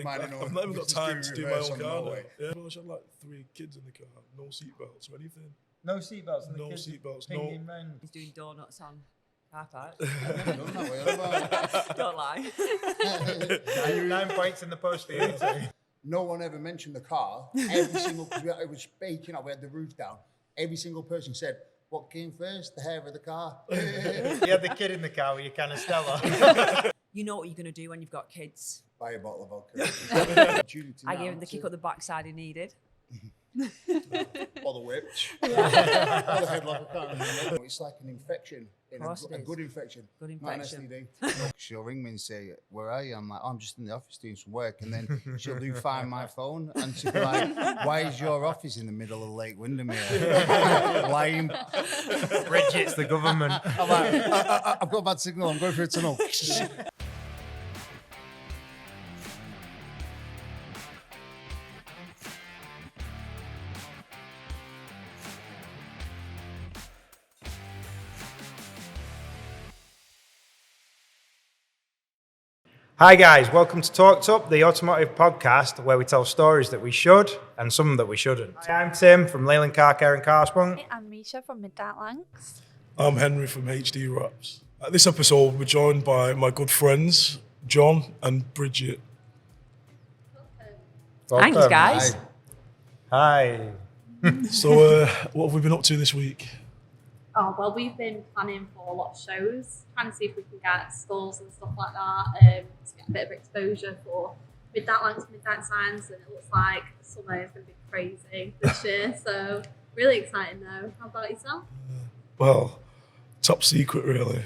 think I've not even got time to do my own car. Yeah, well, I had like 3 kids in the car, no seatbelts or anything. No seatbelts in the No kids seatbelts, pinging no. round. He's doing donuts on car park. Don't Don't lie. 9 points in the post for you two. No one ever mentioned the car. Every single, it was baking up, we had the roof down. Every single person said, what came first, the hair or the car? You had the kid in the car with your canister. You know what you're going to do when you've got kids. Buy a bottle of vodka. I gave him the kick up the backside he needed. Or the whip. Or the headlock, I can't remember. It's like an infection. A good infection. Good Not an infection. STD. She'll ring me and say, where are you? I'm like, oh, I'm just in the office doing some work. And then she'll do find my phone. And she'll be like, why is your office in the middle of Lake Windermere? Lying. Bridget's the government. I'm like, I've got a bad signal. I'm going through a tunnel. Hi guys, welcome to TUP, the automotive podcast where we tell stories that we should and some that we shouldn't. Hi, I'm Tim from Leyland Car Care and Car Spunk. I'm Misha from Midnight Lanks. I'm Henry from HD Wraps. At this episode, we're joined by my good friends, John and Bridget. Thanks, Welcome. guys. Hi. So, what have we been up to this week? Oh, well, we've been planning for a lot of shows, trying to see if we can get stalls and stuff like that, to get a bit of exposure for Midnight Lanks, Midnight Signs, and it looks like summer is going to be crazy this year, so really exciting though. How about yourself? Well, top secret, really.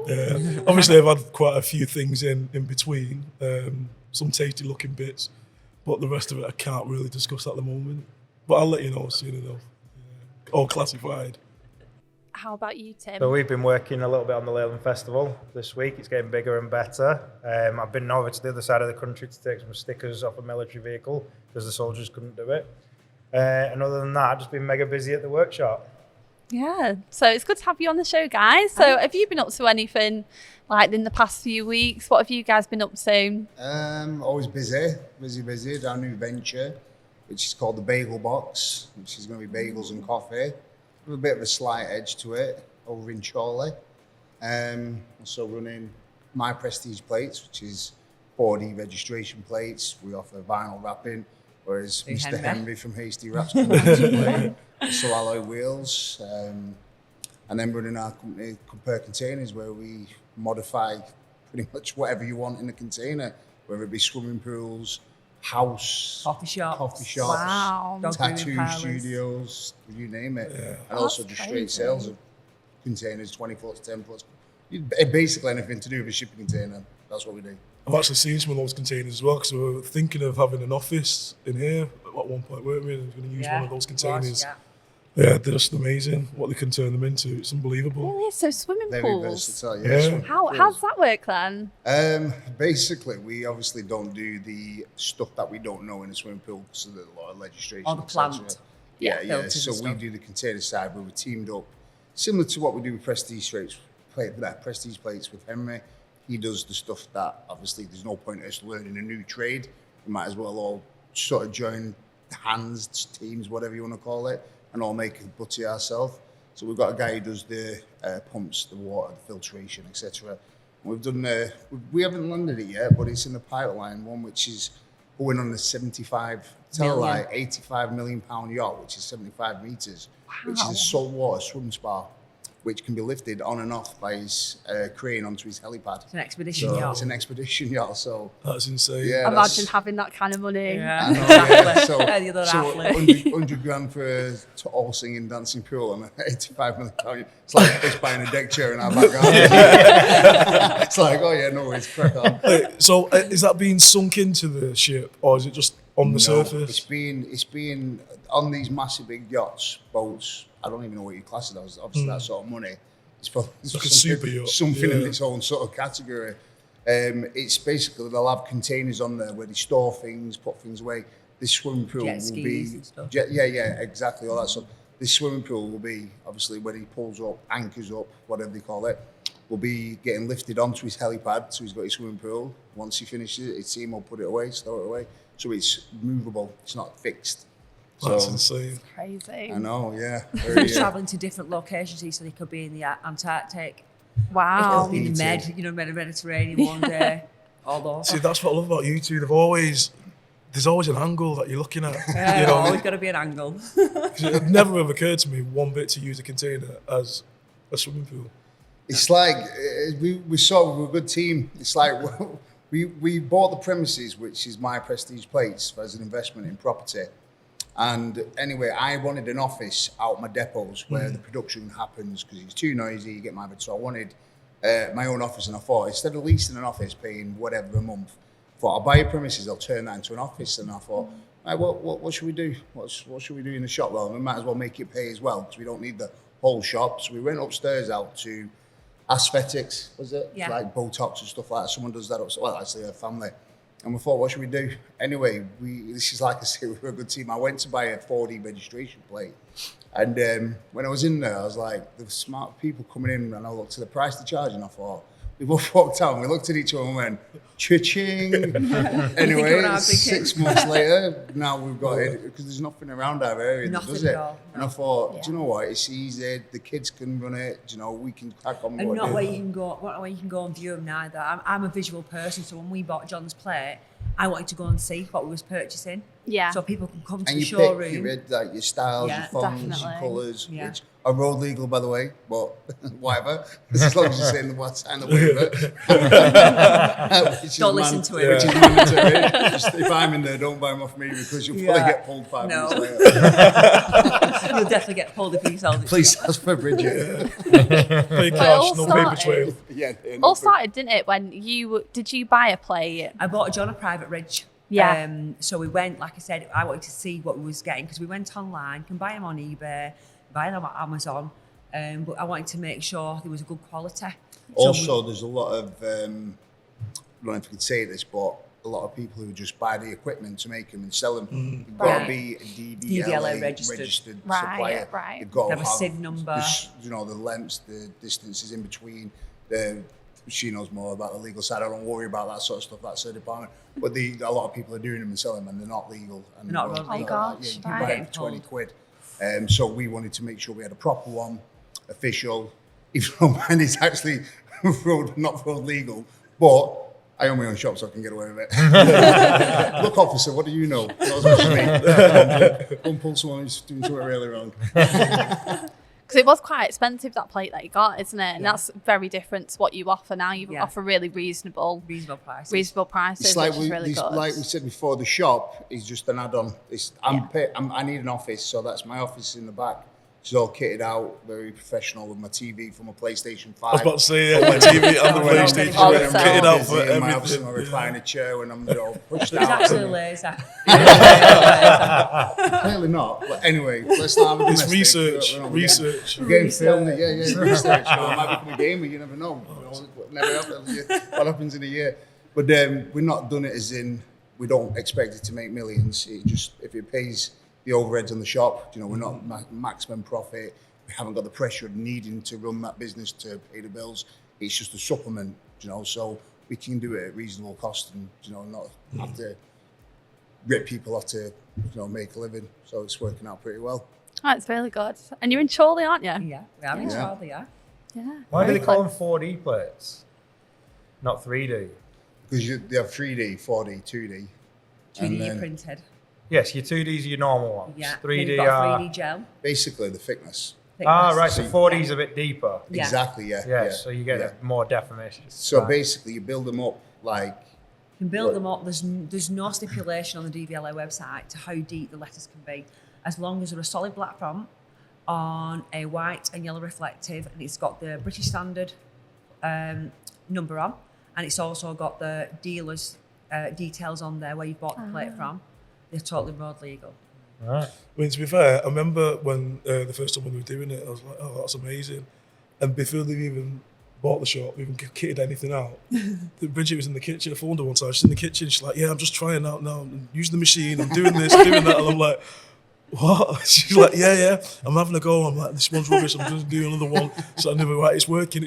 Yeah. Obviously, I've had quite a few things in between, some tasty looking bits, but the rest of it I can't really discuss at the moment. But I'll let you know soon enough. Yeah. All classified. How about you, Tim? So we've been working a little bit on the Leyland Festival this week. It's getting bigger and better. I've been over to the other side of the country to take some stickers off a military vehicle because the soldiers couldn't do it. And other than that, I've just been mega busy at the workshop. Yeah, so it's good to have you on the show, guys. So have you been up to anything like in the past few weeks? What have you guys been up to? Always busy. Our new venture, which is called the Bagel Box, which is going to be bagels and coffee. With a bit of a slight edge to it over in Chorley. Also running My Prestige plates, which is 4D registration plates. We offer vinyl wrapping, whereas Mr. Henry from Hasty Wraps comes into play. So alloy wheels. And then running our company Per Containers, where we modify pretty much whatever you want in a container, whether it be swimming pools, house, Coffee shops. Wow. tattoo studios, you name it. Yeah. And also just straight sales of containers, 20 foot, 10 foot. Basically anything to do with a shipping container. That's what we do. I've actually seen some of those containers as well, because we were thinking of having an office in here at one point, weren't we? And we're going to use one of those containers. Yeah, they're just amazing what they can turn them into. It's unbelievable. Really? So swimming Very pools? versatile, Yeah. How does that work then? Basically, we obviously don't do the stuff that we don't know in a swimming pool because there's a lot of legislation. Or the plant. Yeah. So we do the container side where we teamed up, similar to what we do with Prestige plates with Henry. He does the stuff that obviously there's no point in us learning a new trade. We might as well all sort of join hands, teams, whatever you want to call it, and all make a butty ourselves. So we've got a guy who does the pumps, the water, the filtration, etc. We've done. We haven't landed it yet, but it's in the pipeline. One which is going on the 85 million pound yacht, which is 75 meters, which is a saltwater swim spa, which can be lifted on and off by his crane onto his helipad. It's an expedition yacht. It's an expedition yacht. So That's insane. Yeah, Imagine having that kind of money. Yeah. I know, yeah. So, The other so half 100 grand for a all singing, dancing pool and 85 million pound. It's like us buying a deck chair in our back garden. It's like, oh yeah, no, it's crack on. So is that being sunk into the ship, or is it just on the surface? It's being on these massive big yachts, boats. I don't even know what you class it as. Obviously, that sort of money. It's probably like a super yacht. Something in its own sort of category. It's basically they'll have containers on there where they store things, put things away. This swimming pool Jet will skis be and stuff. Exactly all that stuff. This swimming pool will be obviously when he pulls up, anchors up, whatever they call it. will be getting lifted onto his helipad, so he's got his swimming pool. Once he finishes it, his team will put it away, store it away. So it's movable, it's not fixed. That's So, insane. Crazy. I know, yeah. He's Very, travelling to different locations, so he could be in the Antarctic, Wow. in the Mediterranean one day, all over. See, that's what I love about you two. There's always an angle that you're looking at. Yeah, You know, always got to be an angle. 'Cause it never ever occurred to me one bit to use a container as a swimming pool. It's like we're a good team. It's like we bought the premises, which is my prestige place, as an investment in property. And anyway, I wanted an office out my depots where the production happens because it's too noisy. You get my bed, so I wanted my own office, and I thought instead of leasing an office, paying whatever a month, I thought I'll buy a premises, I'll turn that into an office. And I thought, right, what should we do? What should we do in the shop? Well, we might as well make it pay as well because we don't need the whole shop. So we went upstairs out to aesthetics, was it? Yeah. Like Botox and stuff like that. Someone does that upstairs. Well, actually, her family. And we thought, what should we do? Anyway, this is like I say, we're a good team. I went to buy a 4D registration plate. And when I was in there, I was like, the smart people coming in, and I looked at the price they charge, and I thought, we both walked out and we looked at each other and went, cha-ching. Anyway, what I was thinking? 6 months later, now we've got it, because there's nothing around our area that Nothing does at it. all, And I thought, do you know what? It's easy. The kids can run it. You know, we can crack on with And what not we where do. you can go, not where you can go and view them neither. I'm a visual person, so when we bought John's plate, I wanted to go and see what we was purchasing. Yeah. So people can come to And the you pick showroom. your styles, Yeah, your fonts, your definitely. colours, Yeah. which are road legal, by the way, but whatever. As long as you're saying the what's and the waiver. Don't listen to it. Which is mandatory. Just, if I'm in there, don't buy them off me because you'll probably Yeah. get pulled 5 No. minutes later. You'll definitely get pulled if you sell it. Please ask for Bridget. Pay cash, all no paper started- trail. Yeah, All started, didn't it, when did you buy a plate? I bought John a private ridge. Yeah. So we went, like I said, I wanted to see what we was getting because we went online, can buy them on eBay, buy them on Amazon, but I wanted to make sure there was a good quality. Also, there's a lot of, I don't know if you could say this, but a lot of people who just buy the equipment to make them and sell them. You've got to Right. be a DVLA registered. registered Right, supplier. right. You've got to Have a SID number. You know, the lengths, the distances in between. She knows more about the legal side. I don't worry about that sort of stuff. That's her department. But a lot of people are doing them and selling them, and they're not legal. And They're not road you know, legal. Oh, yeah, you gosh, can right. buy it for 20 quid. So we wanted to make sure we had a proper one, official. Even though mine is actually not road legal, but I own my own shop, so I can get away with it. Look, officer, what do you know? Not as much as me. Don't pull someone who's doing something really wrong. Because it was quite expensive, that plate that you got, isn't it? And that's very different to what you offer now. You Yeah. offer really reasonable Reasonable prices. prices, It's like which is really good. like we said before, the shop is just an add-on. I need an office, so that's my office in the back. It's all kitted out, very professional with my TV from a PlayStation 5. I was about to say, yeah, my TV and the When I'm PlayStation, Awesome. I'm kitted out for My office in everything. my recliner chair when I'm pushed It's out. actually laser. Clearly not. But anyway, let's not have a It's domestic. research, We're not research. We're getting filmed. Yeah, research. I might become a gamer. You never know. Never happens. What happens in a year? But we're not done it as in we don't expect it to make millions. It just if it pays the overheads on the shop, you know, we're not maximum profit. We haven't got the pressure of needing to run that business to pay the bills. It's just a supplement, you know. So we can do it at reasonable cost and not have to rip people off to make a living. So it's working out pretty well. Oh, it's really good. And you're in Chorley, aren't you? Yeah, we are in Yeah. Charlie, yeah. Yeah. Why do Very they call close. them 4D plates? Not 3D. Because they have 3D, 4D, 2D. 2D then- printed. Yes, your 2Ds are your normal ones. Yeah. 3D Then you've got are. 3D gel. Basically the thickness. Ah, right. So thickness. 4D's a bit deeper. Yeah. Exactly, yeah. Yeah, so you get yeah. more definition. So Right. basically you build them up like You can build them up. There's no stipulation on the DVLA website to how deep the letters can be, as long as they're a solid black font on a white and yellow reflective, and it's got the British Standard number on, and it's also got the dealer's details on there where you bought the plate from. They're totally road legal. Right. I mean, to be fair, I remember when the first time when we were doing it, I was like, oh, that's amazing. And before they even bought the shop, even kitted anything out, Bridget was in the kitchen. I phoned her one time. She's in the kitchen. She's like, yeah, I'm just trying out now. I'm using the machine. I'm doing this, doing that. And I'm like, what? She's like, yeah, I'm having a go. I'm like, this one's rubbish. I'm just doing another one. So I never, right, it's working.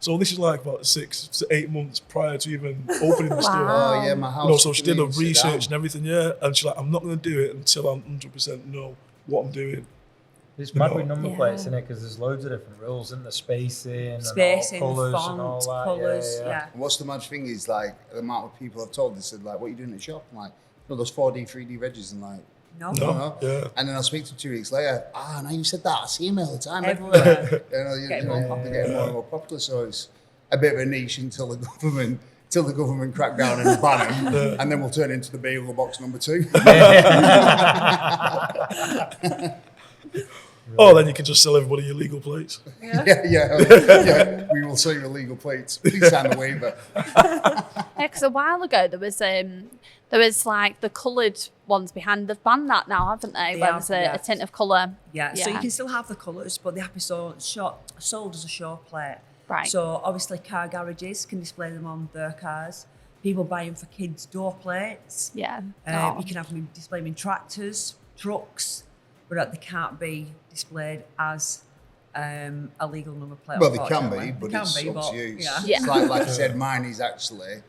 So this is like about 6 to 8 months prior to even opening the store. Oh yeah, my house. So she did the couldn't even sit research down. and everything, yeah. And she's like, I'm not going to do it until I'm 100% know what I'm doing. It's mad No. with number Yeah. plates, isn't it? Because there's loads of different rules, isn't there? Spacing, Spacing, and all colours font, and all that. colours, yeah. And what's the mad thing is like the amount of people I've told. They said like, "What are you doing at the shop?" I'm like, "No, those 4D, 3D registers." And like, No. No. Yeah. And then I speak to them 2 weeks later. Now you said that. I see them all the time. Everywhere. Getting more they're popular. getting more and more popular. So it's a bit of a niche until the government crack down and ban them, and then we'll turn into the bagel box number 2. Oh, then you can just sell everybody illegal plates. yeah. We will sell you illegal plates. Please sign the waiver. Because a while ago there was like the coloured ones behind. They've banned that now, haven't they? They Where have, there's a yeah. tint of colour. Yeah, so you can still have the colours, but they have to be sold as a show plate. Right. So obviously car garages can display them on their cars. People buy them for kids' door plates. Yeah. You can have them display them in tractors, trucks, but they can't be displayed as a legal number plate. Well, they can unfortunately. be, but They it's can be, up but, to you. yeah. Yeah. It's like I said, mine is actually.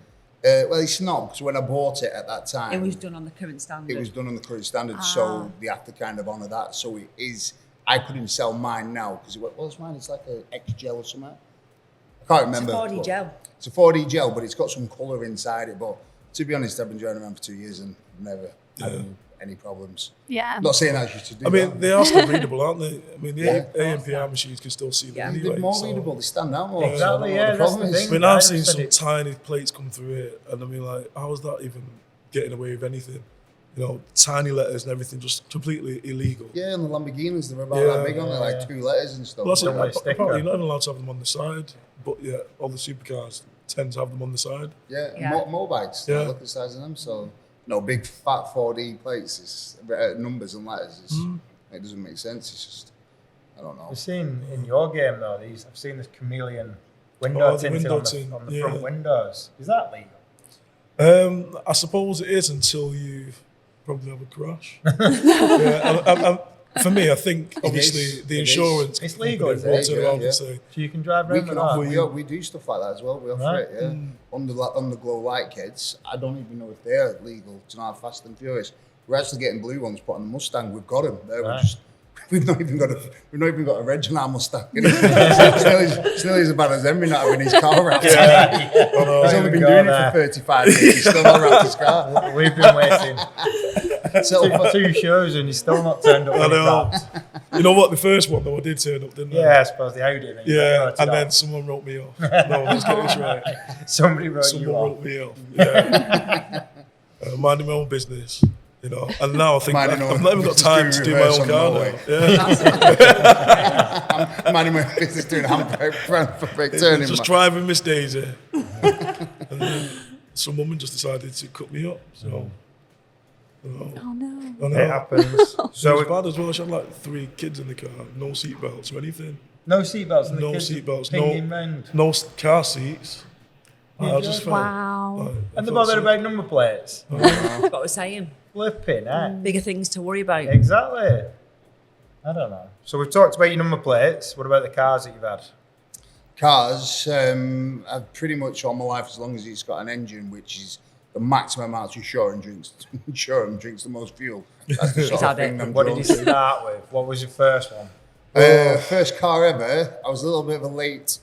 Well, it's not, because when I bought it at that time, It was done on the current standard. it was done on the current standard, so they have to kind of honour that. So it is. I couldn't sell mine now because what was mine? It's like an X gel or something. I can't remember. It's a 4D but- gel. It's a 4D gel, but it's got some colour inside it. But to be honest, I've been driving around for 2 years and never had any problems. Yeah. I'm not saying that you should do I mean, that. they are still readable, aren't they? I mean, the Yeah. ANPR machines can still see them Yeah. anyway. They're more so- readable. They stand out more. Exactly, So I don't know yeah, what the that's problem the is. I thing. mean, I I've seen said some it- tiny plates come through it, and I mean, like, how is that even getting away with anything? You know, tiny letters and everything, just completely illegal. Yeah, and the Lamborghinis, they're about Yeah. that big, aren't they? Like 2 letters and stuff. Well, that's Don't wear a sticker. apparently you're not even allowed to have them on the side, but yeah, all the supercars tend to have them on the side. Yeah, Yeah. motorbikes. Yeah. Look at the size of them. So, no, big fat 4D plates, is, numbers and letters, it doesn't make sense. It's just, I don't know. I've seen in your game though, I've seen this chameleon window Oh, the tinting window on the, tint, on the yeah. front windows. Is that legal? I suppose it is until you probably have a crash. For me, I think obviously is. the It is. insurance. It's legal, company is will it? turn Yeah, around yeah. and say, So you can drive We around can with offer, that? we do stuff like that as well. We offer Right. it, yeah. Underglow light kits. I don't even know if they're legal to know how Fast and Furious. We're actually getting blue ones put on the Mustang. We've got them. Right. We've not even got a reg on our Mustang. It's nearly as bad as Henry not having his car wrapped. He's only been doing it for 35 years. He's still not wrapped his car. We've been waiting So, two shows and he's still not turned up I when he know. wrapped. You know what? The first one though, I did turn up, didn't I? Yeah, I suppose the Audi. Then you Yeah, wrote it and off. then someone wrote me off. No, let's get this right. somebody wrote Someone you off. wrote me off. Yeah. Minding my own business, you know. And now I think Minding I've our- not even got just time doing to do my reverse own on the car motorway. now. Yeah. I'm minding my business doing handbrake turning. Just man. driving Miss Daisy. And then some woman just decided to cut me up. So, you know, Oh no. I know. It happens. So it So was bad as well. She had like 3 kids in the car, no seatbelts or anything, no seatbelts. and the no kids seatbelts, pinging round. no car seats. I just felt, Wow. like, I And they're felt bothered sick. about number plates. That's what we're saying. Flipping, eh? Bigger things to worry about. Exactly. I don't know. So we've talked about your number plates. What about the cars that you've had? Cars, I've pretty much all my life, as long as it's got an engine, which is the maximum amount to Shoreham drinks the most fuel. That's the sort had of thing it. I'm What did drawn you to. start with? What was your first one? First car ever. I was a little bit of a late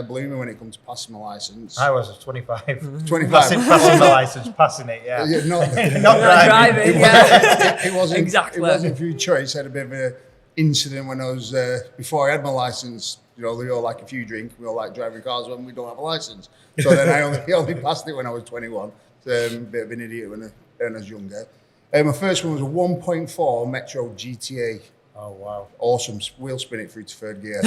bloomer when it comes to passing my license. I was 25. 25. Passing the license, passing it, yeah. Yeah, not, Not driving. Driving, yeah. it wasn't Exactly. It wasn't through choice. I had a bit of an incident when I was before I had my license. You know, we all like a few drink. We all like driving cars when we don't have a license. So then I only passed it when I was 21. So a bit of an idiot when I was younger. My first one was a 1.4 Metro GTA. Oh, wow. Awesome. Wheel spin it through to third gear.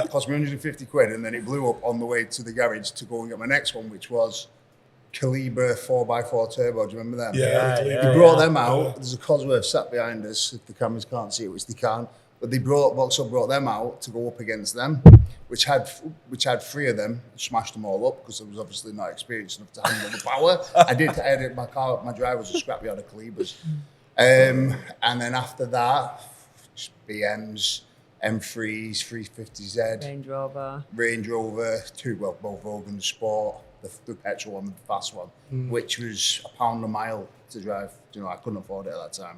Cost me 150 quid, and then it blew up on the way to the garage to go and get my next one, which was Calibre 4x4 turbo. Do you remember them? Yeah, Yeah, They brought them out. There's a Cosworth sat behind us. If the cameras can't see it, which they can. But they brought them out to go up against them, which had 3 of them. Smashed them all up because I was obviously not experienced enough to handle the power. I had my drive was a scrapyard of Calibres. And then after that, just BMs, M3s, 350Z, Range Rover. both Vogan Sport, the petrol one, the fast one, which was £1 a mile to drive. You know, I couldn't afford it at that time.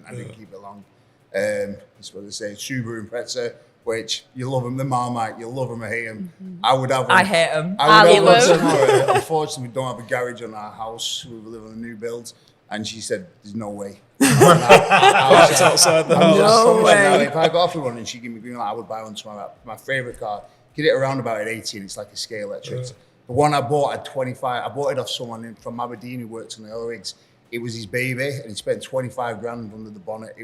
I didn't keep it long. That's what they say. Subaru Impreza, which you love them, the Marmite, you love them or hate them. I would have them. I hate them. I would have them tomorrow. Unfortunately, we don't have a garage on our house. We live on a new build. And she said, there's no way. It's outside the house. No way. If I got off a run and she gave me green light, I would buy one tomorrow. My favourite car, get it around about at 18, it's like a scale electric. The one I bought at 25, I bought it off someone from Aberdeen who works on the oil rigs. It was his baby, and he spent 25 grand under the bonnet.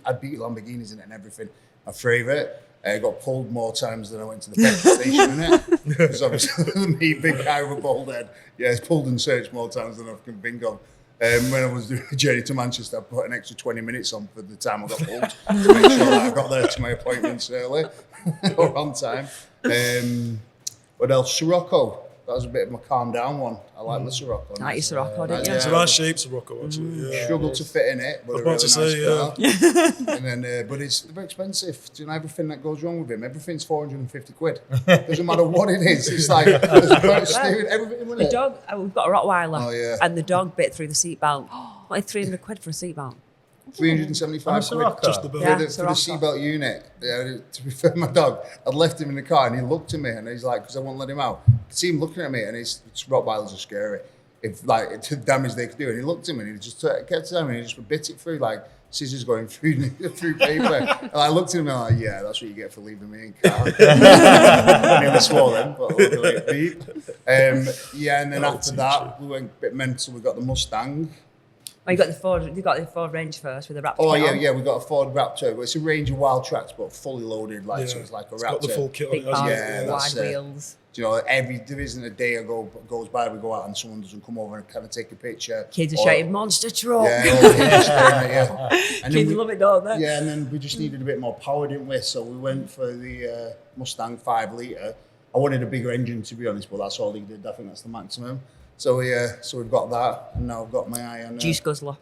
I beat Lamborghinis in it and everything. My favourite. I got pulled more times than I went to the petrol station in it. Because obviously, me, big guy with a bald head. Yeah, it's pulled and searched more times than I can think of. When I was doing a journey to Manchester, I put an extra 20 minutes on for the time I got pulled to make sure that I got there to my appointments early or on time. What else? Sirocco. That was a bit of a calm down one. I like the Sirocco. Like your Sirocco, didn't you? It's a nice shape, Sirocco, actually. Yeah. Struggled to fit in it, but I was a really about to nice say, car. And then, but it's very expensive. Do you know everything that goes wrong with him? Everything's 450 quid. Doesn't matter what it is. It's like there's steering, everything with The it. dog, we've got a Rottweiler, Oh, yeah. and the dog bit through the seatbelt. Like 300 quid for a seatbelt. 375 quid just the bill. Yeah, for the Sirocco. seatbelt unit. Yeah, to be fair, my dog, I'd left him in the car and he looked at me and he's like, because I won't let him out. I see him looking at me and it's Rottweilers are scary. If like to damage they could do, and he looked at me and he just kept telling me, he just bit it through like scissors going through paper. And I looked at him and I'm like, yeah, that's what you get for leaving me in car. I nearly swore then, but luckily it beat. Yeah, and then after that we went a bit mental. We got the Mustang. Oh, you got the Ford Range first with the Raptor. Oh kit yeah, on. yeah. We got a Ford Raptor. Well, it's a range of wild tracks, but fully loaded. Like so, it's like a It's Raptor. got the full kit on Big it, hasn't bars, it? Yeah, wide that's wheels. Do you know, there isn't a day goes by we go out and someone doesn't come over and kind of take a picture. Kids are Or- shouting monster truck. Yeah, or kids are staring at you. And then Kids we- love it, don't they? Yeah, and then we just needed a bit more power, didn't we? So we went for the Mustang 5 litre. I wanted a bigger engine, to be honest, but that's all they did. I think that's the maximum. So so we've got that, and now I've got my eye on. Juice guzzler.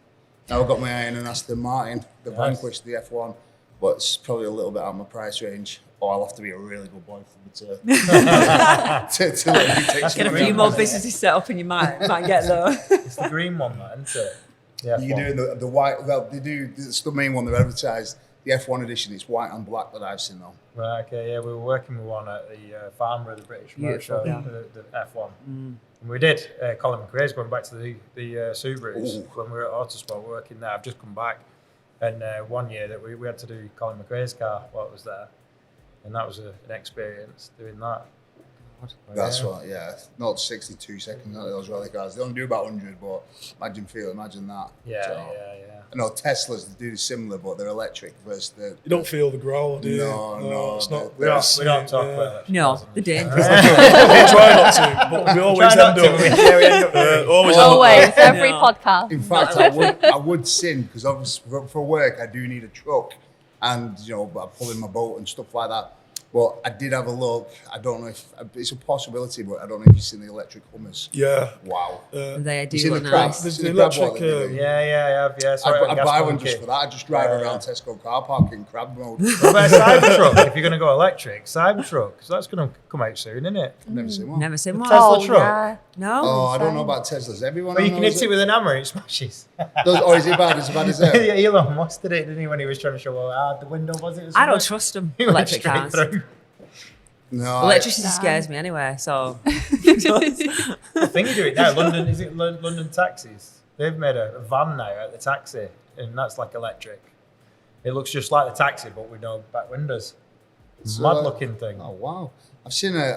Now I've got my eye on an Aston Martin, the Vanquish, the F1, but it's probably a little bit out of my price range. Or I'll have to be a really good boy for me to let me take Get some a money few on more that. businesses set up and you might get there. It's the green one, that, isn't it? Yeah. You can do the white. Well, they do. It's the main one they've advertised. The F1 edition. It's white and black that I've seen though. Right, okay, yeah, we were working with one at the Farmer of the British Motor Beautiful, Show, yeah. the F1. And we did, Colin McRae's going back to the Subarus. Ooh. When we were at Autosport working there. I've just come back. And one year that we had to do Colin McRae's car while it was there. And that was an experience doing that. That's what. Yeah, not 62 seconds. Not those rally cars. They only do about 100, but imagine that. Yeah, So, yeah. I know Teslas do similar, but they're electric versus the. You don't feel the growl, do you? No, It's not. We don't talk about it. No, the dangerous. We try not to, but we always Try not end to, up. yeah, we end up doing it. Always end up. Always, every No. podcast. In fact, I would sin because obviously for work I do need a truck, and I pull in my boat and stuff like that. But I did have a look. I don't know if it's a possibility, but I don't know if you've seen the electric Hummers. Yeah. Wow. They do You seen the look crab? nice. The Seen the crab electric, walk that they do? Yeah. Sorry, I'd buy one just for that. I'd just drive around Tesco car park in crab mode. What about a Cybertruck? If you're going to go electric, Cybertruck, so that's going to come out soon, isn't it? I've never seen one. Never seen one. Tesla truck. Yeah. No. Oh, I don't know about Teslas. Everyone. But I you know can is hit it with an hammer and it smashes. Or is it bad? As bad as that? Yeah, Elon Musk did it, didn't he, when he was trying to show how hard the window was? It or I don't something? trust them. He went Electric straight cars. through. No. Electricity Nah. scares me anyway, so. The thing you do it now, London, is it London taxis? They've made a van now at the taxi, and that's like electric. It looks just like the taxi, but with no back windows. So, Mad looking thing. Oh wow! I've seen an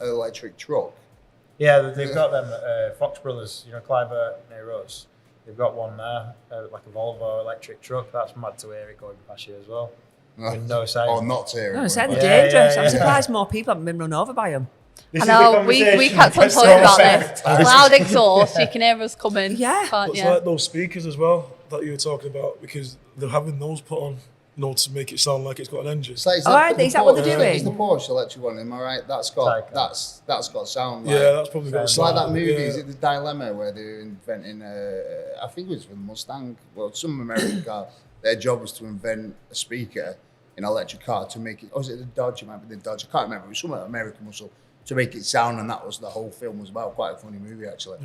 electric truck. Yeah, they've got them at Fox Brothers, Clive near us. They've got one there, like a Volvo electric truck. That's mad to hear it going past you as well. With no sound. Oh, not to hear it. No, they're Yeah, dangerous. yeah, I'm yeah. surprised more people haven't been run over by them. This I is the know, we conversation kept on that's talking so about sad. this. Loud exhaust, you can hear us coming. Yeah. Can't It's you? like those speakers as well that you were talking about, because they're having those put on. to make it sound like it's got an engine. It's like, is that what they're doing? It's the Porsche electric one, am I right? That's got sound. Like, Yeah, that's probably got it's sound. like that movie, Yeah. is it The Dilemma, where they're inventing, I think it was for the Mustang, well, some American car. Their job was to invent a speaker in an electric car to make it, or was it the Dodge? It might be the Dodge, I can't remember. It was some American muscle to make it sound, and that was the whole film was about. Quite a funny movie, actually.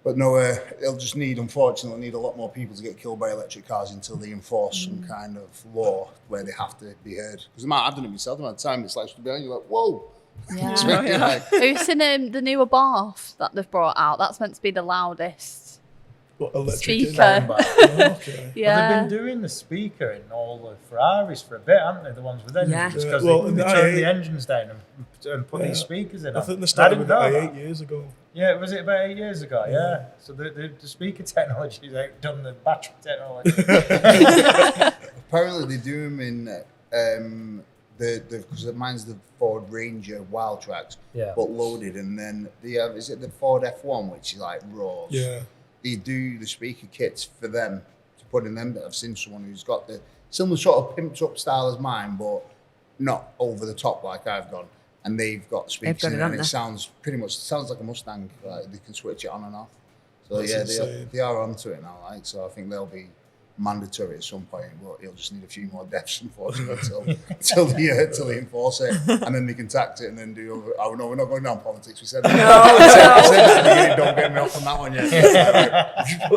But no, they'll just unfortunately need a lot more people to get killed by electric cars until they enforce some kind of law where they have to be heard. Because I've done it myself, at the time it's like behind you, like, whoa. Yeah. It's really like, Have you seen the newer bath that they've brought out? That's meant to be the loudest What, electric speaker. Okay. Yeah. They've been doing the speaker in all the Ferraris for a bit, haven't they? The ones with engines, Yeah. because Well, they in the turn the i8 engines down and put these speakers in. I think they I started didn't with know it that. 8 years ago. Yeah, was it about 8 years ago? Yeah. So the speaker technology has outdone the battery technology. apparently they do them in because mine's the Ford Ranger Wild Tracks, Yeah. but loaded, and then they have, is it the Ford F1, which is like raw? Yeah. They do the speaker kits for them to put in them. That I've seen someone who's got the similar sort of pimped up style as mine, but not over the top like I've gone. And they've got speakers got it, in it, and haven't it they? sounds like a Mustang. Like they can switch it on and off. So That's insane. they are onto it now. Like, so I think they'll be mandatory at some point, but he'll just need a few more deaths, unfortunately, until they enforce it, and then they can tax it and then do over. Oh no, we're not going down politics. We said that. We said that at the beginning. Don't get me off on that one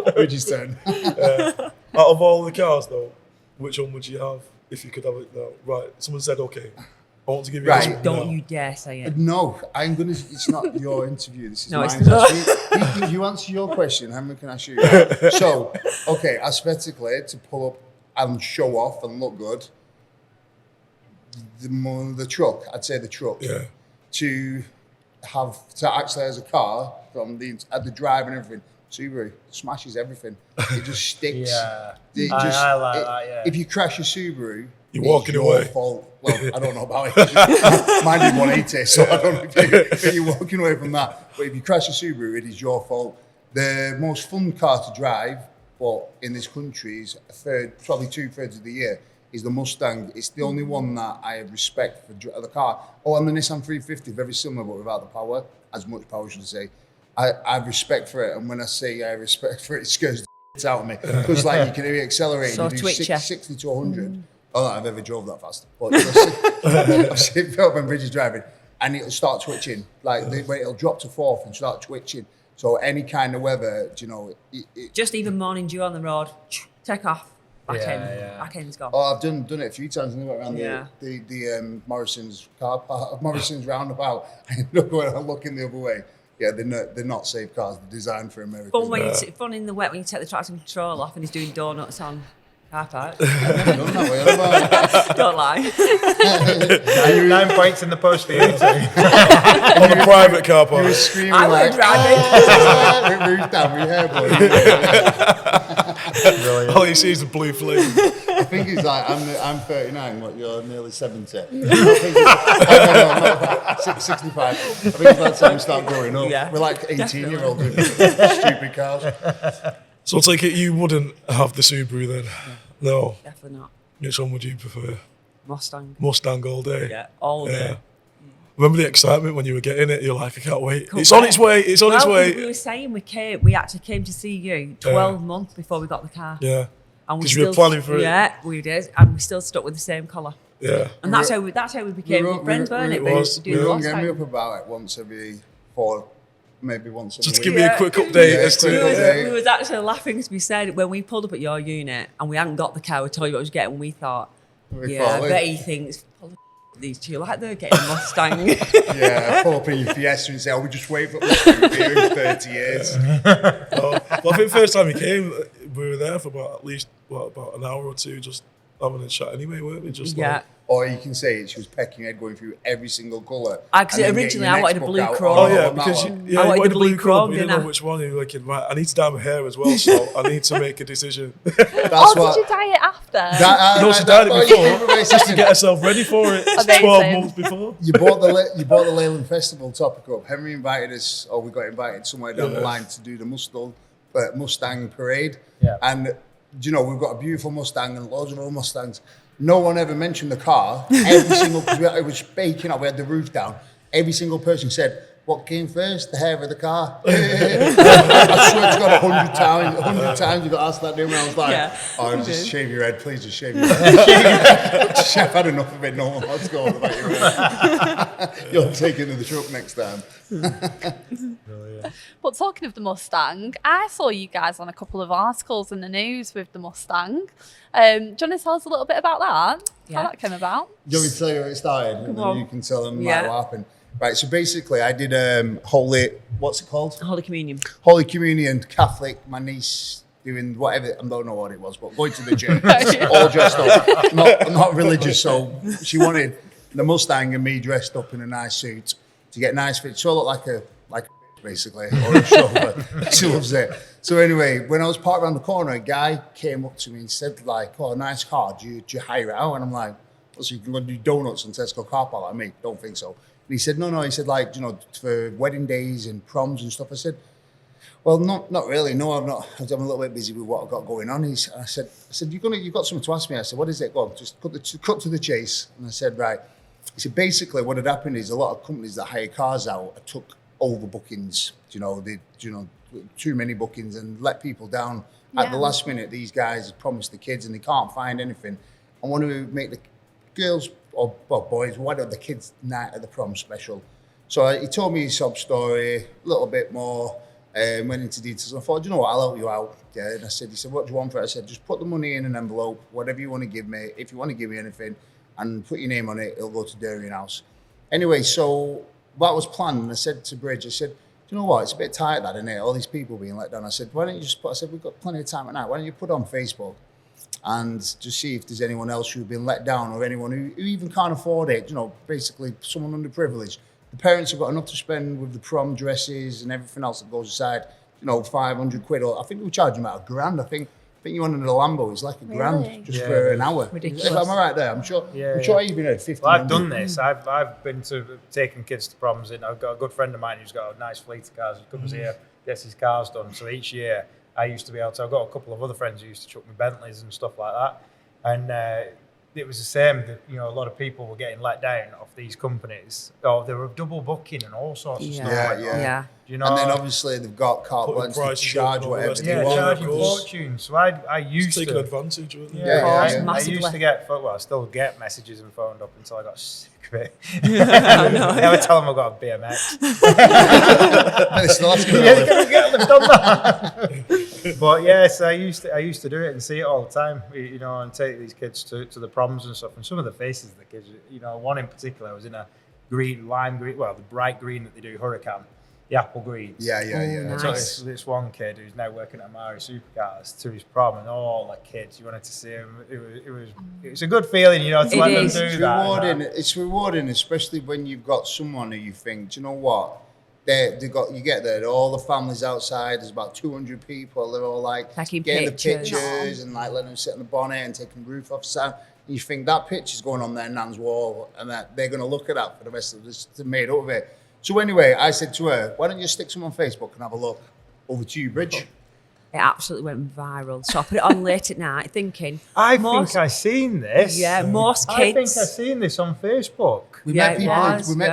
yet. Bridget's turn. Out of all the cars, though, which one would you have if you could have it now? Right, someone said, okay, I want to give you Right. this one Don't now. you dare say it. No, I'm gonna. It's not your interview. This is No, mine. it's not. You answer your question. How many can I shoot? So, okay, aesthetically, to pull up and show off and look good, the truck. I'd say the truck. Yeah. To actually as a car from the drive and everything, Subaru smashes everything. It just sticks. Yeah. I like that, yeah. If you crash a Subaru, You're it's walking your away. fault. Well, I don't know about it. Mine did 180, so I don't know if you're walking away from that. But if you crash a Subaru, it is your fault. The most fun car to drive, but in this country is probably 2/3 of the year, is the Mustang. It's the only one that I have respect for the car. Oh, and the Nissan 350, very similar, but without the power. As much power, should I say. I have respect for it, and when I say I have respect for it, it scares the out of me. Because like you can accelerate, So you do twitcher. 60 to 100. Oh, I've ever drove that fast. But I've seen Philip and Bridges driving, and it'll start twitching. Like it'll drop to fourth and start twitching. So any kind of weather, Just even morning dew on the road, take off, back Yeah. back end's gone. Oh, I've done it a few times. I went around Yeah. the Morrison's car park, Morrison's roundabout. I ended up going and looking the other way. Yeah, they're not safe cars. They're designed for America. Fun, when fun in the wet when you take the traction control off and he's doing donuts on car park. Don't lie. 9 points in the post for you too. On a private car You park. were screaming I like, would drive with roof down, with hair blowing. All you see is a blue flame. I think it's like, I'm 39, what, you're nearly 70. I think it's 65. I think it's by the time we start growing up. Yeah, We're like 18-year-olds with stupid cars. So I take it you wouldn't have the Subaru then? No. Definitely not. Which one would you prefer? Mustang. Mustang all day? Yeah, all day. Yeah. Remember the excitement when you were getting it? You're like, I can't wait. Can't It's on wait. its way. It's on its We way. were saying we actually came to see you 12 months before we got the car. Yeah. And we 'Cause you were still- planning for it. Yeah, we did. And we still stuck with the same colour. Yeah. And that's how we became good friends, weren't it? we was. doing We the don't last get me time. up about it once every 4, maybe once every Just week. give me a quick update Yeah, as quick to. update. We was actually laughing because we said when we pulled up at your unit and we hadn't got the car, we told you what we was getting, and we thought, We yeah, I thought, bet he thinks these two like they're getting a Mustang. Yeah, pull up in your Fiesta and say, we just wait for it for 30 years. Well, I think first time he came, we were there for about about an hour or two, just having a chat anyway, weren't we? Just yeah. like, Or you can say she was pecking head going through every single colour. Because and then originally getting your I wanted next a book blue out chrome. oh on yeah, that because one. you I wanted wanted the a blue blue chrome, chrome, but you didn't didn't know I? which one. You were like, right, I need to dye my hair as well, so I need to make a decision. That's Oh, what. did you dye it after? No, she dyed it before, just to Just get herself ready for it. Amazing. 12 months before. You bought the Leyland Festival topic up. Henry invited us, or we got invited somewhere down the line to do the Mustang parade. Yeah. And we've got a beautiful Mustang and loads of other Mustangs. No one ever mentioned the car. Every single, because it was baking up, we had the roof down. Every single person said, what came first, the hair or the car? I swear to God, 100 times you got asked that, and I was like, oh, just shave your head, please, just shave your head. I've had enough of it, no one wants to go on about your head. You'll take it to the truck next time. But talking of the Mustang, I saw you guys on a couple of articles in the news with the Mustang. Do you want to tell us a little bit about that? How that came about? Do you want me to tell you where it started? And then you can tell them like, what happened. Right, so basically I did what's it called? Holy Communion. Holy Communion, Catholic, my niece doing whatever, I don't know what it was, but going to the church, all dressed up, not religious, so she wanted the Mustang and me dressed up in a nice suit to get nice fit, so I look like a basically, or a shoulder. She loves it. So anyway, when I was parked around the corner, a guy came up to me and said like, oh, nice car, do you hire it out? And I'm like, well, so you can go do donuts in Tesco car park like me? Don't think so. And he said, no, he said like, for wedding days and proms and stuff. I said, well, not really. No, I'm not. I'm a little bit busy with what I've got going on. I said, you've got something to ask me. I said, what is it? Go on, just cut to the chase. And I said, right. He said, basically what had happened is a lot of companies that hire cars out took over bookings, too many bookings and let people down at the last minute. These guys promised the kids and they can't find anything. I want to make the girls or boys, why don't the kids' night at the prom special? So he told me his sob story, a little bit more, went into details. And I thought, you know what, I'll help you out. Yeah, and he said, what do you want for it? I said, just put the money in an envelope, whatever you want to give me. If you want to give me anything, and put your name on it, it'll go to Dairy House. Anyway, so that was planned. And I said to Bridge, I said, do you know what, it's a bit tight that, isn't it? All these people being let down. I said, why don't you just I said, we've got plenty of time at night. Why don't you put it on Facebook and just see if there's anyone else who's been let down or anyone who even can't afford it, basically someone underprivileged. The parents have got enough to spend with the prom dresses and everything else that goes aside, 500 quid. Or I think we charge them out $1,000. I think you wanted a Lambo, it's like $1,000 just for an hour. Ridiculous. Am I right there? I'm sure I even had 50. Well, I've done this. I've been to taking kids to proms, and I've got a good friend of mine who's got a nice fleet of cars. He comes here, gets his cars done. So each year, I used to be able to. I've got a couple of other friends who used to chuck me Bentleys and stuff like that, and it was the same. That a lot of people were getting let down off these companies. Oh, they were double booking and all sorts of stuff. Yeah. And then obviously they've got carte blanche to charge whatever they want. Charging fortunes. So I used to taking advantage of it. I used to get. Well, I still get messages and phoned up until I got sick of it. I never tell them I've got a BMX. But yes, I used to do it and see it all the time. And take these kids to the proms and stuff. And some of the faces of the kids, one in particular was in a lime green, well, the bright green that they do Hurricane. The apple greens. Yeah. Nice. So this one kid who's now working at Amari Supercars to his prom, and all the kids, you wanted to see him. It was a good feeling, to let them do that. It's rewarding, especially when you've got someone who you think, do you know what? You get there, all the families outside. There's about 200 people. They're all taking getting pictures. the pictures and letting them sit on the bonnet and taking the roof off. And you think that picture's going on their nan's wall, and that they're going to look at that for the rest of this. They made up of it. So anyway, I said to her, why don't you stick some on Facebook and have a look? Over to you, Bridge. It absolutely went viral. So I put it on late at night thinking... I think I've seen this. Yeah, most kids... I think I've seen this on Facebook. We met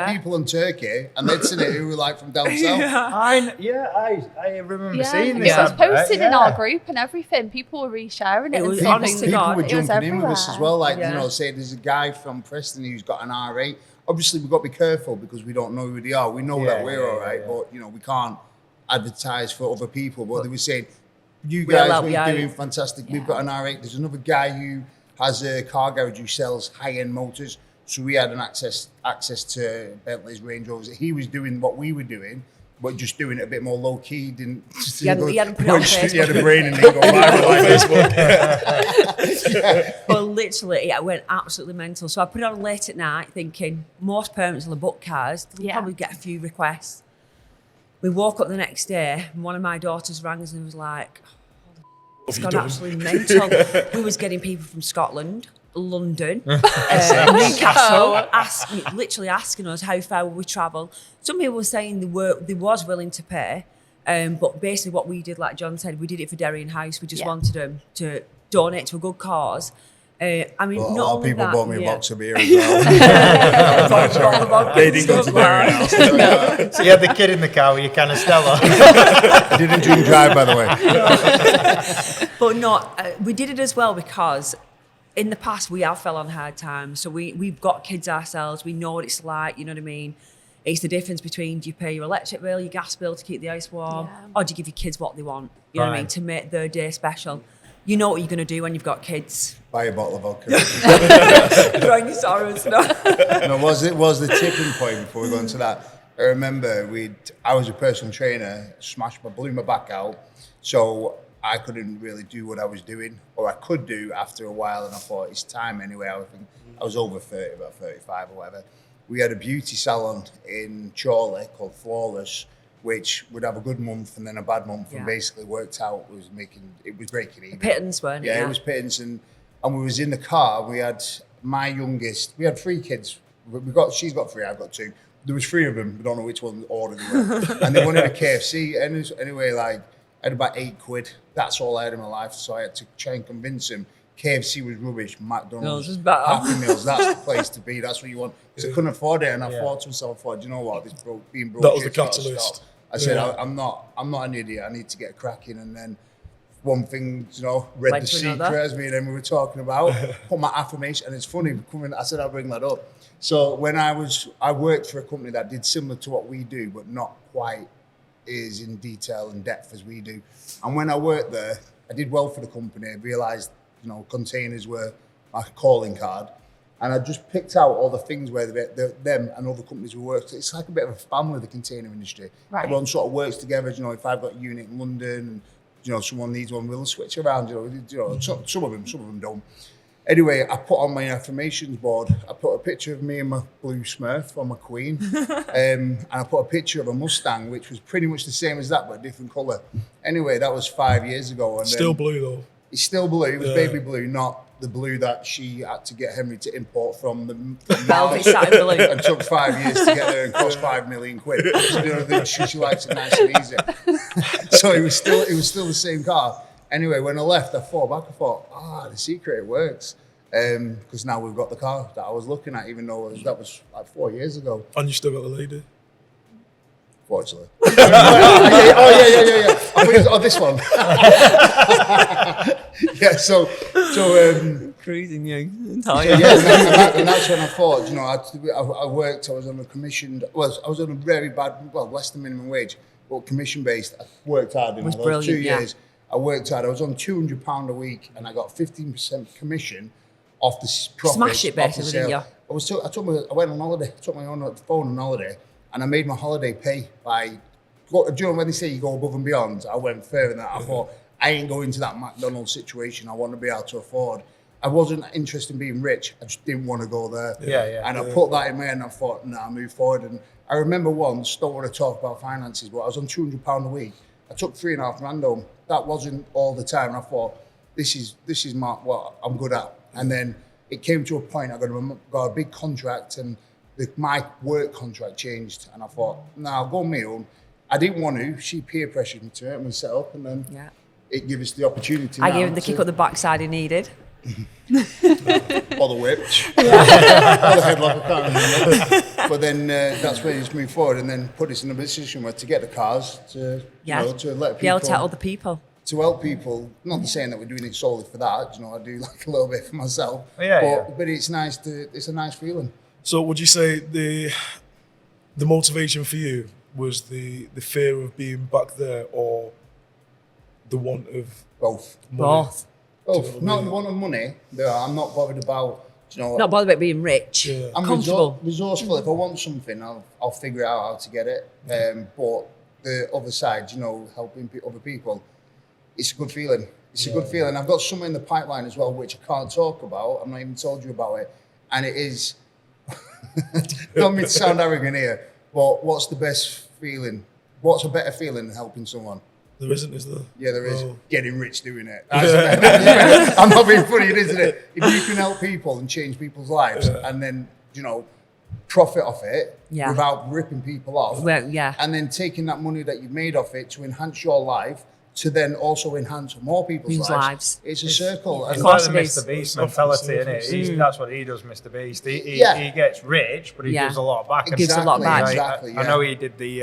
people in Turkey and they'd seen it who were from down south. I remember seeing this. It was posted in our group and everything. People were resharing it. It was and honest to people God. were jumping in with us as well. Yeah. Say there's a guy from Preston who's got an R8. Obviously, we've got to be careful because we don't know who they are. We know that we're all right, but we can't advertise for other people. But they were saying, you guys are doing fantastic. We've got an R8. There's another guy who has a car garage who sells high-end motors. So we had an access to Bentley's, Range Rovers. He was doing what we were doing, but just doing it a bit more low-key. He hadn't put it on Facebook. He had a brain and didn't go viral on Facebook. Well, literally, it went absolutely mental. So I put it on late at night thinking, most parents will book cars. They'll probably get a few requests. We woke up the next day and one of my daughters rang us and was like, it's gone absolutely mental. We was getting people from Scotland, London, Newcastle, literally asking us how far would we travel. Some people were saying they was willing to pay, but basically what we did, like John said, we did it for Derry House. We just wanted them to donate to a good cause. I mean, Well, a not lot of only people that, bought me a yeah. box of beer as well. They didn't go to Dairy House. So you had the kid in the car with your can of Stella. I didn't drink drive, by the way. But no, we did it as well because in the past we have fell on hard times. So we've got kids ourselves. We know what it's like. You know what I mean? It's the difference between, do you pay your electric bill, your gas bill to keep the ice warm, or do you give your kids what they want? You know what I mean? To make their day special. You know what you're going to do when you've got kids. Buy a bottle of vodka. Drown your sorrows. No. No, was the tipping point before we go into that? I remember I was a personal trainer, blew my back out, so I couldn't really do what I was doing, or I could do after a while, and I thought it's time anyway. I was over 30, about 35 or whatever. We had a beauty salon in Chorley called Flawless, which would have a good month and then a bad month, and basically worked out it was breaking even. Pittance, weren't it? Yeah, it was pittance, and we was in the car. We had my youngest. We had 3 kids. She's got 3. I've got 2. There was 3 of them. We don't know which one order they were, and they wanted a KFC. And anyway, like I had about £8. That's all I had in my life, so I had to try and convince them. KFC was rubbish. McDonald's was better. Happy Meals. That's the place to be. That's what you want. Because I couldn't afford it, and I thought to myself, "Do you know what? Being broke. That was the shit's gotta catalyst. stop." I said, I'm not an idiot. I need to get cracking. And then one thing, read Went The to Secret, another. as me and we were talking about, put my affirmation, and it's funny, I said I'll bring that up. So when I worked for a company that did similar to what we do, but not quite as in detail and depth as we do. And when I worked there, I did well for the company. I realised, containers were my calling card. And I just picked out all the things where them and other companies we worked. It's like a bit of a family, the container industry. Right. Everyone sort of works together. If I've got a unit in London, and someone needs one, we'll switch around. Some of them don't. Anyway, I put on my affirmations board. I put a picture of me and my blue Smurf on my Queen, and I put a picture of a Mustang, which was pretty much the same as that, but a different colour. Anyway, that was 5 years ago. And Still blue though. It's still blue. It was baby blue, not the blue that she had to get Henry to import from the Velvet satin blue. and took 5 years to get there and cost £5 million. She likes it nice and easy. So it was still the same car. Anyway, when I left, I thought back. I thought, the secret, it works. Because now we've got the car that I was looking at, even though that was like 4 years ago. And you still got the lady. Fortunately. Yeah. I thought this one. Yeah. So. Cruising you. And that's when I thought, I worked. I was on a commissioned. Well, I was on a very bad, less than minimum wage, but commission based. I worked hard in those 2 years. I worked hard. I was on £200 a week, and I got 15% commission off the profits. Smash it, basically, didn't you? I went on holiday. I took my own phone on holiday, and I made my holiday pay by. Do you know when they say you go above and beyond? I went further than that. I thought I ain't going to that McDonald's situation. I want to be able to afford. I wasn't interested in being rich. I just didn't want to go there. And I put that in my head, and I thought, I move forward. And I remember once, don't want to talk about finances, but I was on £200 a week. I took £3.5 grand home. That wasn't all the time. And I thought, this is what I'm good at. And then it came to a point I got a big contract, and my work contract changed. And I thought, I'll go on my own. I didn't want to. She peer pressured me to it, and we set up, and then it gave us the opportunity. I gave him the kick up the backside he needed. Or the whip. Or the headlock, I can't remember. But then that's where you just move forward, and then put us in a position where to get the cars to let people be able to help other people. To help people, not saying that we're doing it solely for that. I do like a little bit for myself. But it's nice it's a nice feeling. So would you say the motivation for you was the fear of being back there, or the want of both? Money? Both. Not the want of money. I'm not bothered about. Not bothered about being rich. Yeah. I'm comfortable. Resourceful. If I want something, I'll figure out how to get it. But the other side, helping other people, it's a good feeling. It's a good feeling. I've got something in the pipeline as well, which I can't talk about. I've not even told you about it. And it is, don't mean to sound arrogant here, but what's the best feeling? What's a better feeling than helping someone? There isn't, is there? Yeah, there is. Getting rich doing it. I'm not being funny, isn't it? If you can help people and change people's lives and then, profit off it without ripping people off. Well, yeah. And then taking that money that you've made off it to enhance your life, to then also enhance more people's People's lives. It's a circle. It's And like course the it is. Mr. Beast mentality, isn't it? That's what he does, Mr. Beast. He gets rich, but he Yeah. gives a lot back. He gives a lot back. Exactly, I know he did the,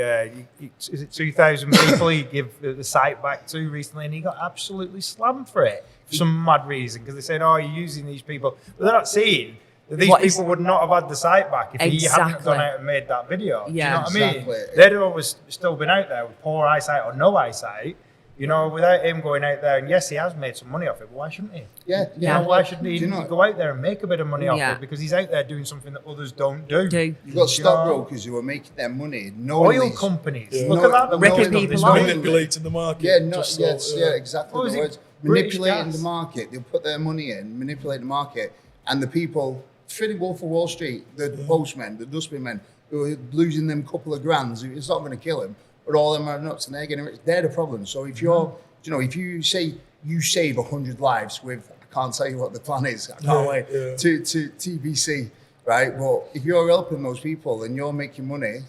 is it 2,000 people he gave the site back to recently, and he got absolutely slammed for it for some mad reason, because they said, oh, you're using these people. But they're not seeing that these people would not have had the site back if he hadn't gone out and made that video. Yeah. Do you know what I mean? They'd always still been out there with poor eyesight or no eyesight. You know, without him going out there, and yes, he has made some money off it, but why shouldn't he? Yeah. You know, why shouldn't he Do you know- go out there and make a bit of money off Yeah. it? Because he's out there doing something that others don't do. You've got stockbrokers who are making their money. Oil companies. Yeah. Look at that. the Ripping oil people companies. off. Manipulating the market. Yeah, no, just yes, so, yeah, exactly. What was The it? words. British Manipulating gas. the market. They'll put their money in, manipulate the market, and the people, Freddie Wolf of Wall Street, the postmen, the dustbin men, who are losing them couple of grands, it's not going to kill them, but all them are nuts and they're getting rich. They're the problem. So if you're, you know, if you say you save 100 lives with, I can't tell you what the plan is, I can't wait, to TBC, right? But if you're helping those people and you're making money,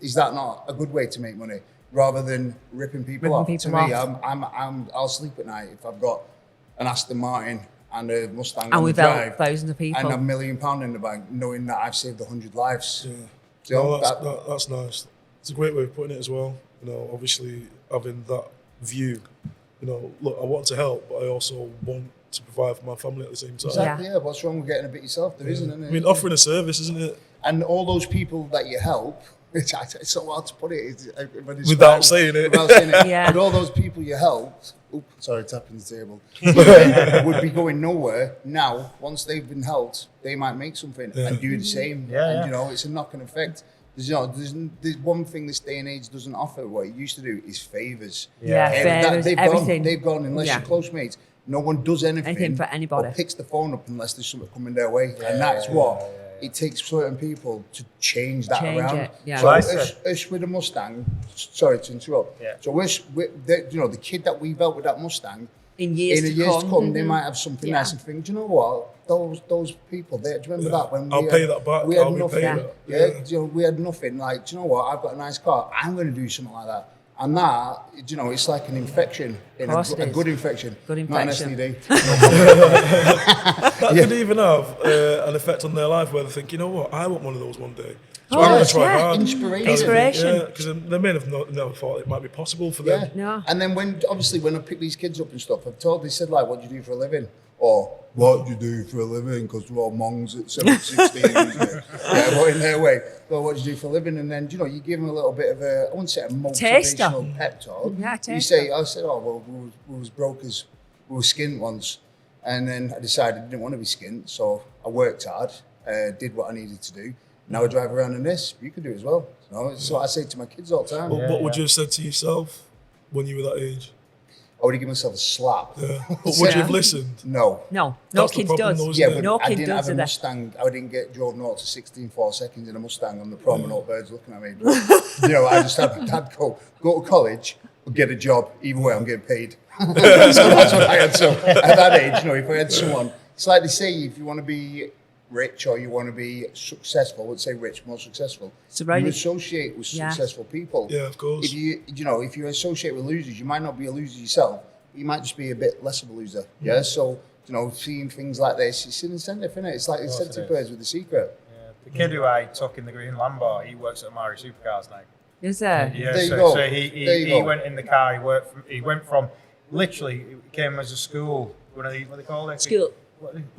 is that not a good way to make money? Rather than ripping people off. To me, I'll sleep at night if I've got an Aston Martin and a Mustang And on the we've drive helped thousands of people. and £1 million in the bank, knowing that I've saved 100 lives. Yeah. You know, No, that's nice. It's a great way of putting it as well. You know, obviously having that view. You know, look, I want to help, but I also want to provide for my family at the same time. Exactly, yeah. What's wrong with getting a bit yourself? There isn't, isn't it? I mean, offering a service, isn't it? And all those people that you help, it's so hard to put it. Without saying it. Without saying it. Yeah. But all those people you helped, sorry, tapping the table, would be going nowhere. Now, once they've been helped, they might make something and do the same. And, you know, it's a knock-on effect. There's, you know, there's one thing this day and age doesn't offer. What it used to do is favours. Favours, everything. They've gone, unless you're close mates. No one does anything for anybody. or picks the phone up unless there's something coming their way. And that's what it takes certain people to change that around. It, yeah. So Well, us with a Mustang, sorry to interrupt. Yeah. So you know, the kid that we've helped with that Mustang, in years to come, they might have something nice and think, do you know what? Those people, do you remember that when I'll pay that back. we had I'll nothing? repay that. Yeah, you know, we had nothing. Like, do you know what? I've got a nice car. I'm going to do something like that. And that, you know, it's like an infection, a good infection, Good not an infection. STD. That could even have an effect on their life where they think, you know what, I want one of those one day. So I'm going to try hard. Inspiration. Yeah, because they may have never thought it might be possible for them. No. And then when I pick these kids up and stuff, they said like, what do you do for a living? Or what do you do for a living? Because we're all mongs at 16, isn't it? Yeah, but in their way. Well, what do you do for a living? And then, you know, you give them a little bit of I wouldn't say a motivational pep talk. Yeah, I said, oh, well, we was broke as, we were skint once. And then I decided I didn't want to be skint. So I worked hard, did what I needed to do. Now I drive around in this, you can do it as well. You know, it's what I say to my kids all the time. But what would you have said to yourself when you were that age? I would have given myself a slap. Yeah. But would you have listened? No. No That's the kid problem, does. though, isn't Yeah, it? but No I kid didn't does have a that. Mustang. I didn't get drove 0 to 16 4 seconds in a Mustang on the promenade, birds looking at me. But, you know, I just had my dad go to college or get a job. Either way, I'm getting paid. So that's what I had. So at that age, you know, if I had someone, it's like they say, if you want to be rich or you want to be successful, let's say rich, more successful, you associate with successful people. Yeah, of course. If you associate with losers, you might not be a loser yourself. You might just be a bit less of a loser. Yeah. So, you know, seeing things like this, it's an incentive, isn't it? It's like incentive birds with the secret. Yeah. The kid who I took in the green Lambo, he works at Amari Supercars now. Is there? Yeah, There you so, go. so he went in the car. He went from literally, it came as a school. What do they call it? School.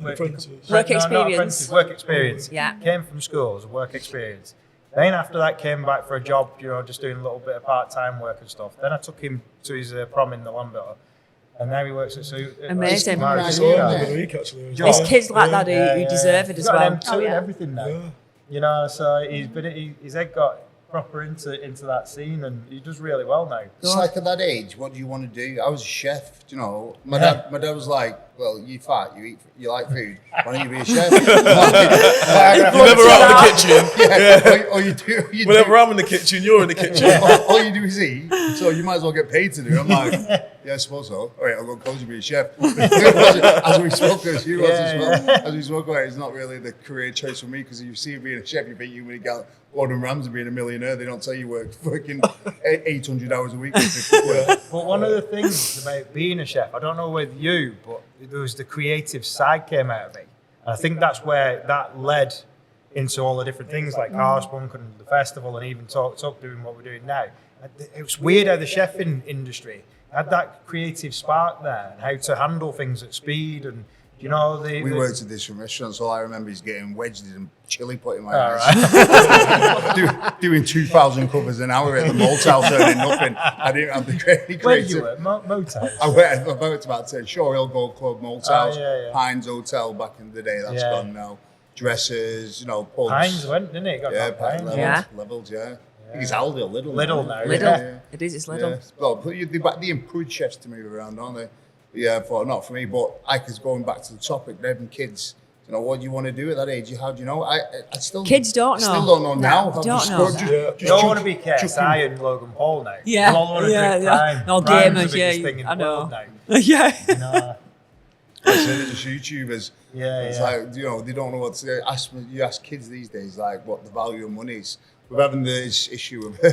Apprentices. Work No, not experience. apprentices, work experience. Yeah. Came from school as a work experience. Then after that, came back for a job, you know, just doing a little bit of part-time work and stuff. Then I took him to his prom in the Lambo. And now he works at Amazing. Amari Nice, Supercars. yeah. The week, actually. There's kids like that who deserve it He's as got well. an M2 and everything now. Yeah. You know, so his head got proper into that scene, and he does really well now. It's like at that age, what do you want to do? I was a chef, you know. My dad was like, well, you fat, you like food. Why don't you be a chef? You're never out of the kitchen. Yeah. Or you Whenever I'm in the kitchen, you're in the kitchen. all you do is eat, so you might as well get paid to do it. I'm like, Yeah, I suppose so. All right, I'll go close you be a chef. As we spoke, as you was as well. As we spoke about, it's not really the career choice for me because if you see being a chef, you think you really got Gordon Ramsay being a millionaire. They don't tell you work fucking 800 hours a week. But one of the things about being a chef, I don't know with you, but there was the creative side came out of me. And I think that's where that led into all the different things like Arspunk and the festival and even Talked Up doing what we're doing now. It was weird how the chefing industry had that creative spark there and how to handle things at speed and we worked at different restaurants. All I remember is getting wedged in chili put in my eyes. Doing 2,000 covers an hour at the motel, turning nothing. I didn't have the creative. Where you were? Motels? I went about to Shore Hill Gold Club, motels, Pines Hotel back in the day. That's gone now. Dresses, pubs. Pines went, didn't it? Levels, yeah. I think it's Aldi or Lidl. Lidl now. Lidl. Yeah. It is, it's Lidl. Yeah. Well, they encourage chefs to move around, don't they? Yeah, not for me, but going back to the topic, they're having kids. What do you want to do at that age? How do you know? I still Kids don't know. Still don't know now. Don't know. You don't want to be KSI and Logan Paul now. Yeah, you all want to drink Prime. No Prime's gamers, the biggest thing in I the world know. now. Yeah. They're just YouTubers. It's like they don't know what to say. You ask kids these days like what the value of money is. We're having this issue of my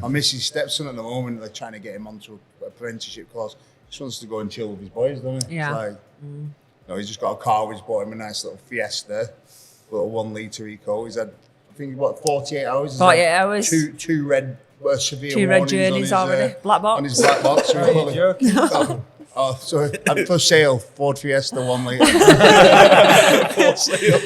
missus' stepson at the moment. They're trying to get him onto an apprenticeship course. He just wants to go and chill with his boys, doesn't he? Yeah. It's like, he's just got a car. He's bought him a nice little Fiesta, little 1 litre eco. He's had, 48 hours. 48 hours. Two red severe Two red warnings journeys already. Black box. on his black box. Are you joking? Sorry. I'm for sale. Ford Fiesta 1 litre. For sale.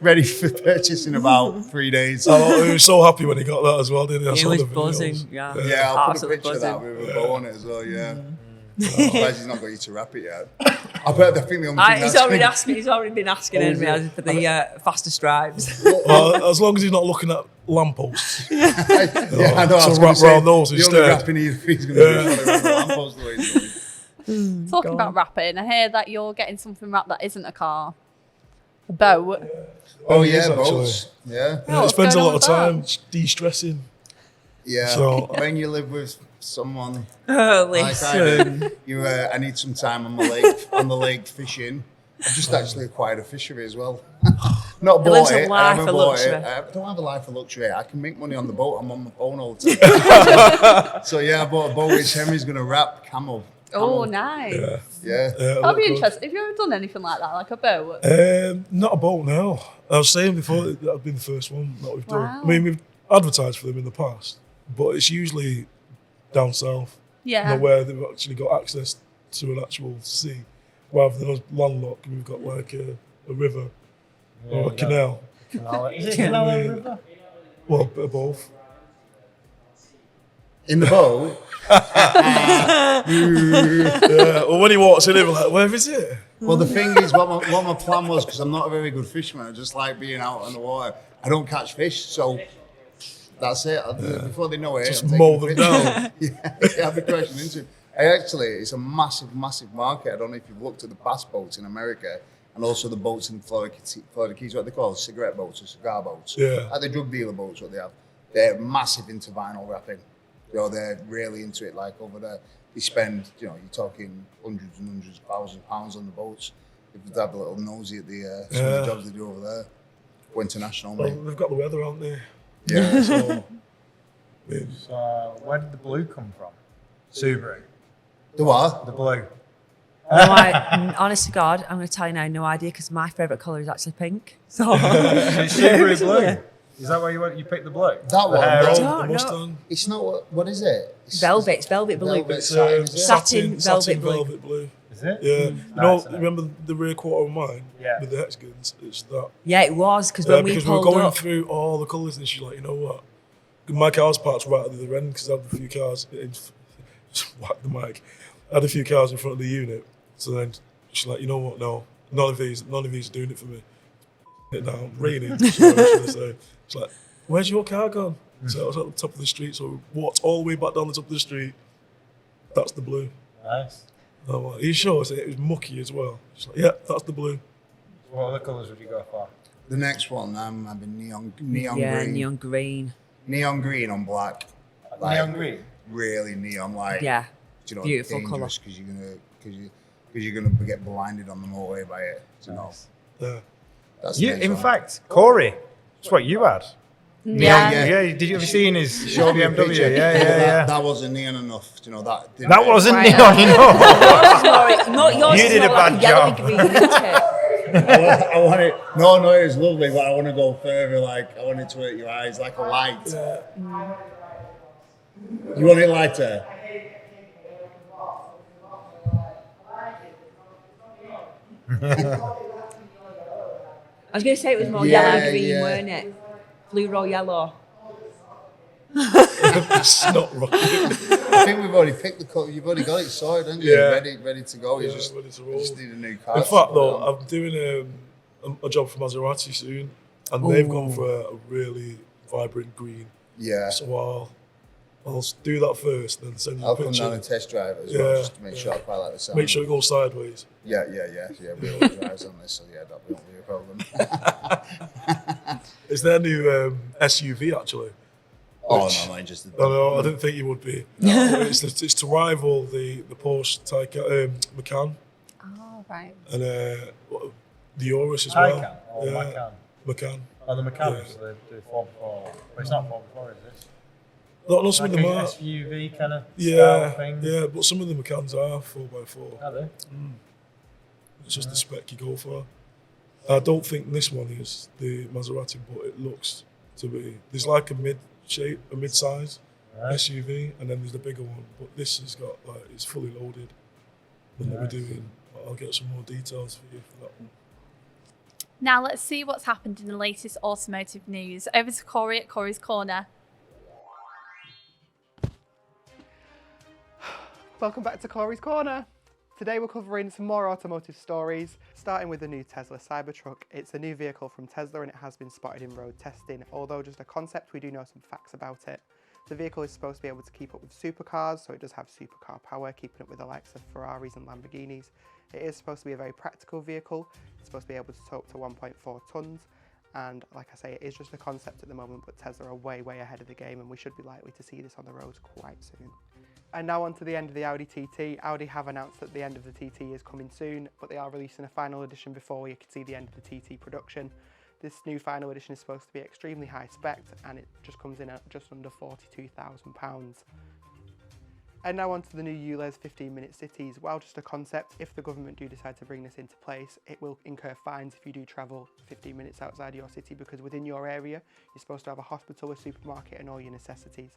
ready for purchase in about 3 days. Oh, he was so happy when he got that as well, didn't he? I He saw was the videos. buzzing. Yeah. Yeah, I'll put a Absolutely picture of that buzzing. with a bow on it as well, yeah. I'm surprised he's not got you to wrap it yet. I think the only thing He's already been asking me for the faster stripes. Well, as long as he's not looking at lampposts. I know. So wrap around those the instead. only wrapping he's going to do is lamppost the way he's going. Talking about wrapping, I hear that you're getting something wrapped that isn't a car. A boat. Oh, He is, yeah, actually. boats. Yeah. He what's spends a going lot of on time with de-stressing. Yeah. So- When you live with someone Oh, like I listen. do, I need some time on the lake fishing. I've just actually acquired a fishery as well. Not He lives bought a it. I life haven't of bought luxury. it. I don't have a life of luxury. I can make money on the boat. I'm on my phone all the time. So yeah, I bought a boat which Henry's going to wrap camel. Oh, nice. Yeah. That'd be interesting. Have you ever done anything like that, like a boat? Not a boat now. I was saying before that would be the first one that we've done. Wow. I mean, we've advertised for them in the past, but it's usually down south, Yeah. where they've actually got access to an actual sea, rather than us landlocked. We've got like a river or a canal. Is it Canal River? Well, a bit of both. In the boat. Yeah. Or when he walks in, we're like, "Where is it?" Well, the thing is, what my plan was, because I'm not a very good fisherman, I just like being out on the water. I don't catch fish, so that's it. Before they know it, Just I'm taking mow the them fish. down. Yeah, I've been crashing into it. It's a massive, massive market. I don't know if you've looked at the bass boats in America and also the boats in Florida Keys, what they call cigarette boats or cigar boats. Yeah. Like the drug dealer boats, what they have. They're massive into vinyl wrapping. They're really into it. Like over there, they spend, you're talking hundreds and hundreds of thousands of pounds on the boats. If you have a little nosy at some of the jobs they do over there. Go international, Well, mate. they've got the weather, aren't they? Yeah, so So where did the blue come from? Subaru. the what? The blue. Honest to God, I'm going to tell you now, no idea, because my favourite colour is actually pink. So It's Subaru blue. Is that why you picked the blue? That one. hair no, on? don't The know. Mustang. It's not what is it? It's velvet blue. Velvet It's satin, is it? Satin velvet blue. velvet blue. Is it? Yeah. Nice, isn't it? Remember the rear quarter of mine Yeah. with the hexagons? It's that. Yeah, it was, because when we Because we were pulled going up, through all the colours and she's like, you know what? My car's parked right at the other end because I had a few cars. Just whack the mic. I had a few cars in front of the unit. So then she's like, you know what? No, none of these are doing it for me. Now raining. So it's like, where's your car gone? So I was at the top of the street. So we walked all the way back down the top of the street. That's the blue. Nice. I'm like, are you sure? So it was mucky as well. She's like, yeah, that's the blue. What other colours would you go for? The next one, I'm having neon yeah, green. neon green. Neon green on black. Like, Neon green. really neon, like Yeah. do you know, Beautiful dangerous because you're gonna get blinded on the motorway by it. You know, Yeah. that's You, the next in one. fact, Corey, that's what you had. Yeah. Yeah. Did you ever see his Showed me a BMW? picture. Yeah. That wasn't neon enough. You know that. didn't That it? wasn't Right. neon Yours is more, You did a like bad yellowy job. green, isn't it? I want it. No, it was lovely, but I want to go further. Like I want it to hurt your eyes, like a light. You want it lighter? I was going to say it was more Yeah, yellow green, yeah. weren't it? Fluoro yellow. It's not rocket. I think we've already picked the colour. You've already got it sorted, haven't you? Yeah. Ready to go. You Yeah, just, ready to you roll. just need a new car. In to fact, put though, it on. I'm doing a job for Maserati soon, and they've gone for a really vibrant green. Yeah, So I'll do that first, then send you a I'll come picture. down and test drive it as well, Yeah, just to make sure I quite like the sound. Make sure it goes sideways. Yeah. Real drives on this, so yeah, that won't be a problem. It's their new SUV actually. Oh Which- no, I'm interested. I didn't think you would be. It's to rival the Porsche Macan Oh, right. and the Urus as well. Taycan or Yeah, Macan? Macan. Oh, the Macan Yeah. is the 4x4. But it's not 4x4, is it? Not some Like of them an are. SUV kind of Yeah, style thing. yeah, but some of the Macans are 4x4. Are they? It's just the spec you go for. I don't think this one is the Maserati, but it looks to be. There's like a mid-size Right. SUV, and then there's the bigger one. But this has got it's fully loaded. And what we're doing, I'll get some more details for you for that one. Now let's see what's happened in the latest automotive news. Over to Corey at Corey's Corner. Welcome back to Corey's Corner. Today we're covering some more automotive stories, starting with the new Tesla Cybertruck. It's a new vehicle from Tesla and it has been spotted in road testing. Although just a concept, we do know some facts about it. The vehicle is supposed to be able to keep up with supercars, so it does have supercar power, keeping up with the likes of Ferraris and Lamborghinis. It is supposed to be a very practical vehicle. It's supposed to be able to tow up to 1.4 tons. And like I say, it is just a concept at the moment, but Tesla are way ahead of the game and we should be likely to see this on the roads quite soon. And now on to the end of the Audi TT. Audi have announced that the end of the TT is coming soon, but they are releasing a final edition before you can see the end of the TT production. This new final edition is supposed to be extremely high spec and it just comes in at just under £42,000. And now on to the new ULEZ 15-minute cities. While just a concept, if the government do decide to bring this into place, it will incur fines if you do travel 15 minutes outside your city, because within your area, you're supposed to have a hospital, a supermarket and all your necessities.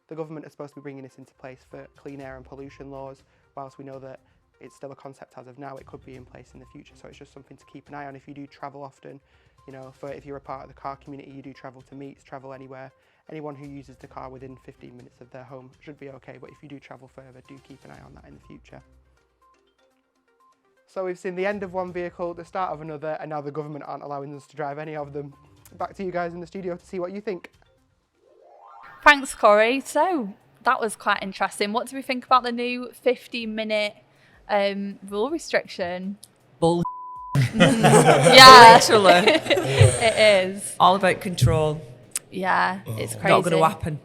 The government is supposed to be bringing this into place for clean air and pollution laws. Whilst we know that it's still a concept as of now, it could be in place in the future. So it's just something to keep an eye on if you do travel often. You know, if you're a part of the car community, you do travel to meets, travel anywhere. Anyone who uses the car within 15 minutes of their home should be okay. But if you do travel further, do keep an eye on that in the future. So we've seen the end of one vehicle, the start of another, and now the government aren't allowing us to drive any of them. Back to you guys in the studio to see what you think. Thanks, Corey. So that was quite interesting. What do we think about the new 15-minute rule restriction? Bull. Yeah, Literally. it is. All about control. Yeah, it's crazy. Not going to happen.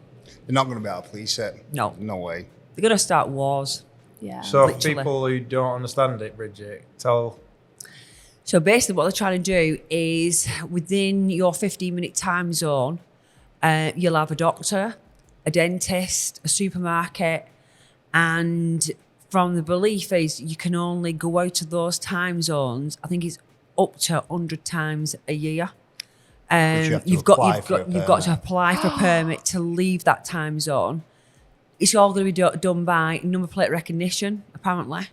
They're not going to be able to police it. No. No way. They're going to start wars. Yeah. So for Literally. people who don't understand it, Bridget, tell. So basically what they're trying to do is within your 15-minute time zone, you'll have a doctor, a dentist, a supermarket, and from the belief is you can only go out of those time zones, I think it's up to 100 times a year. you have to You've got apply to apply for a permit to leave that time zone. It's all going to be done by number plate recognition, apparently.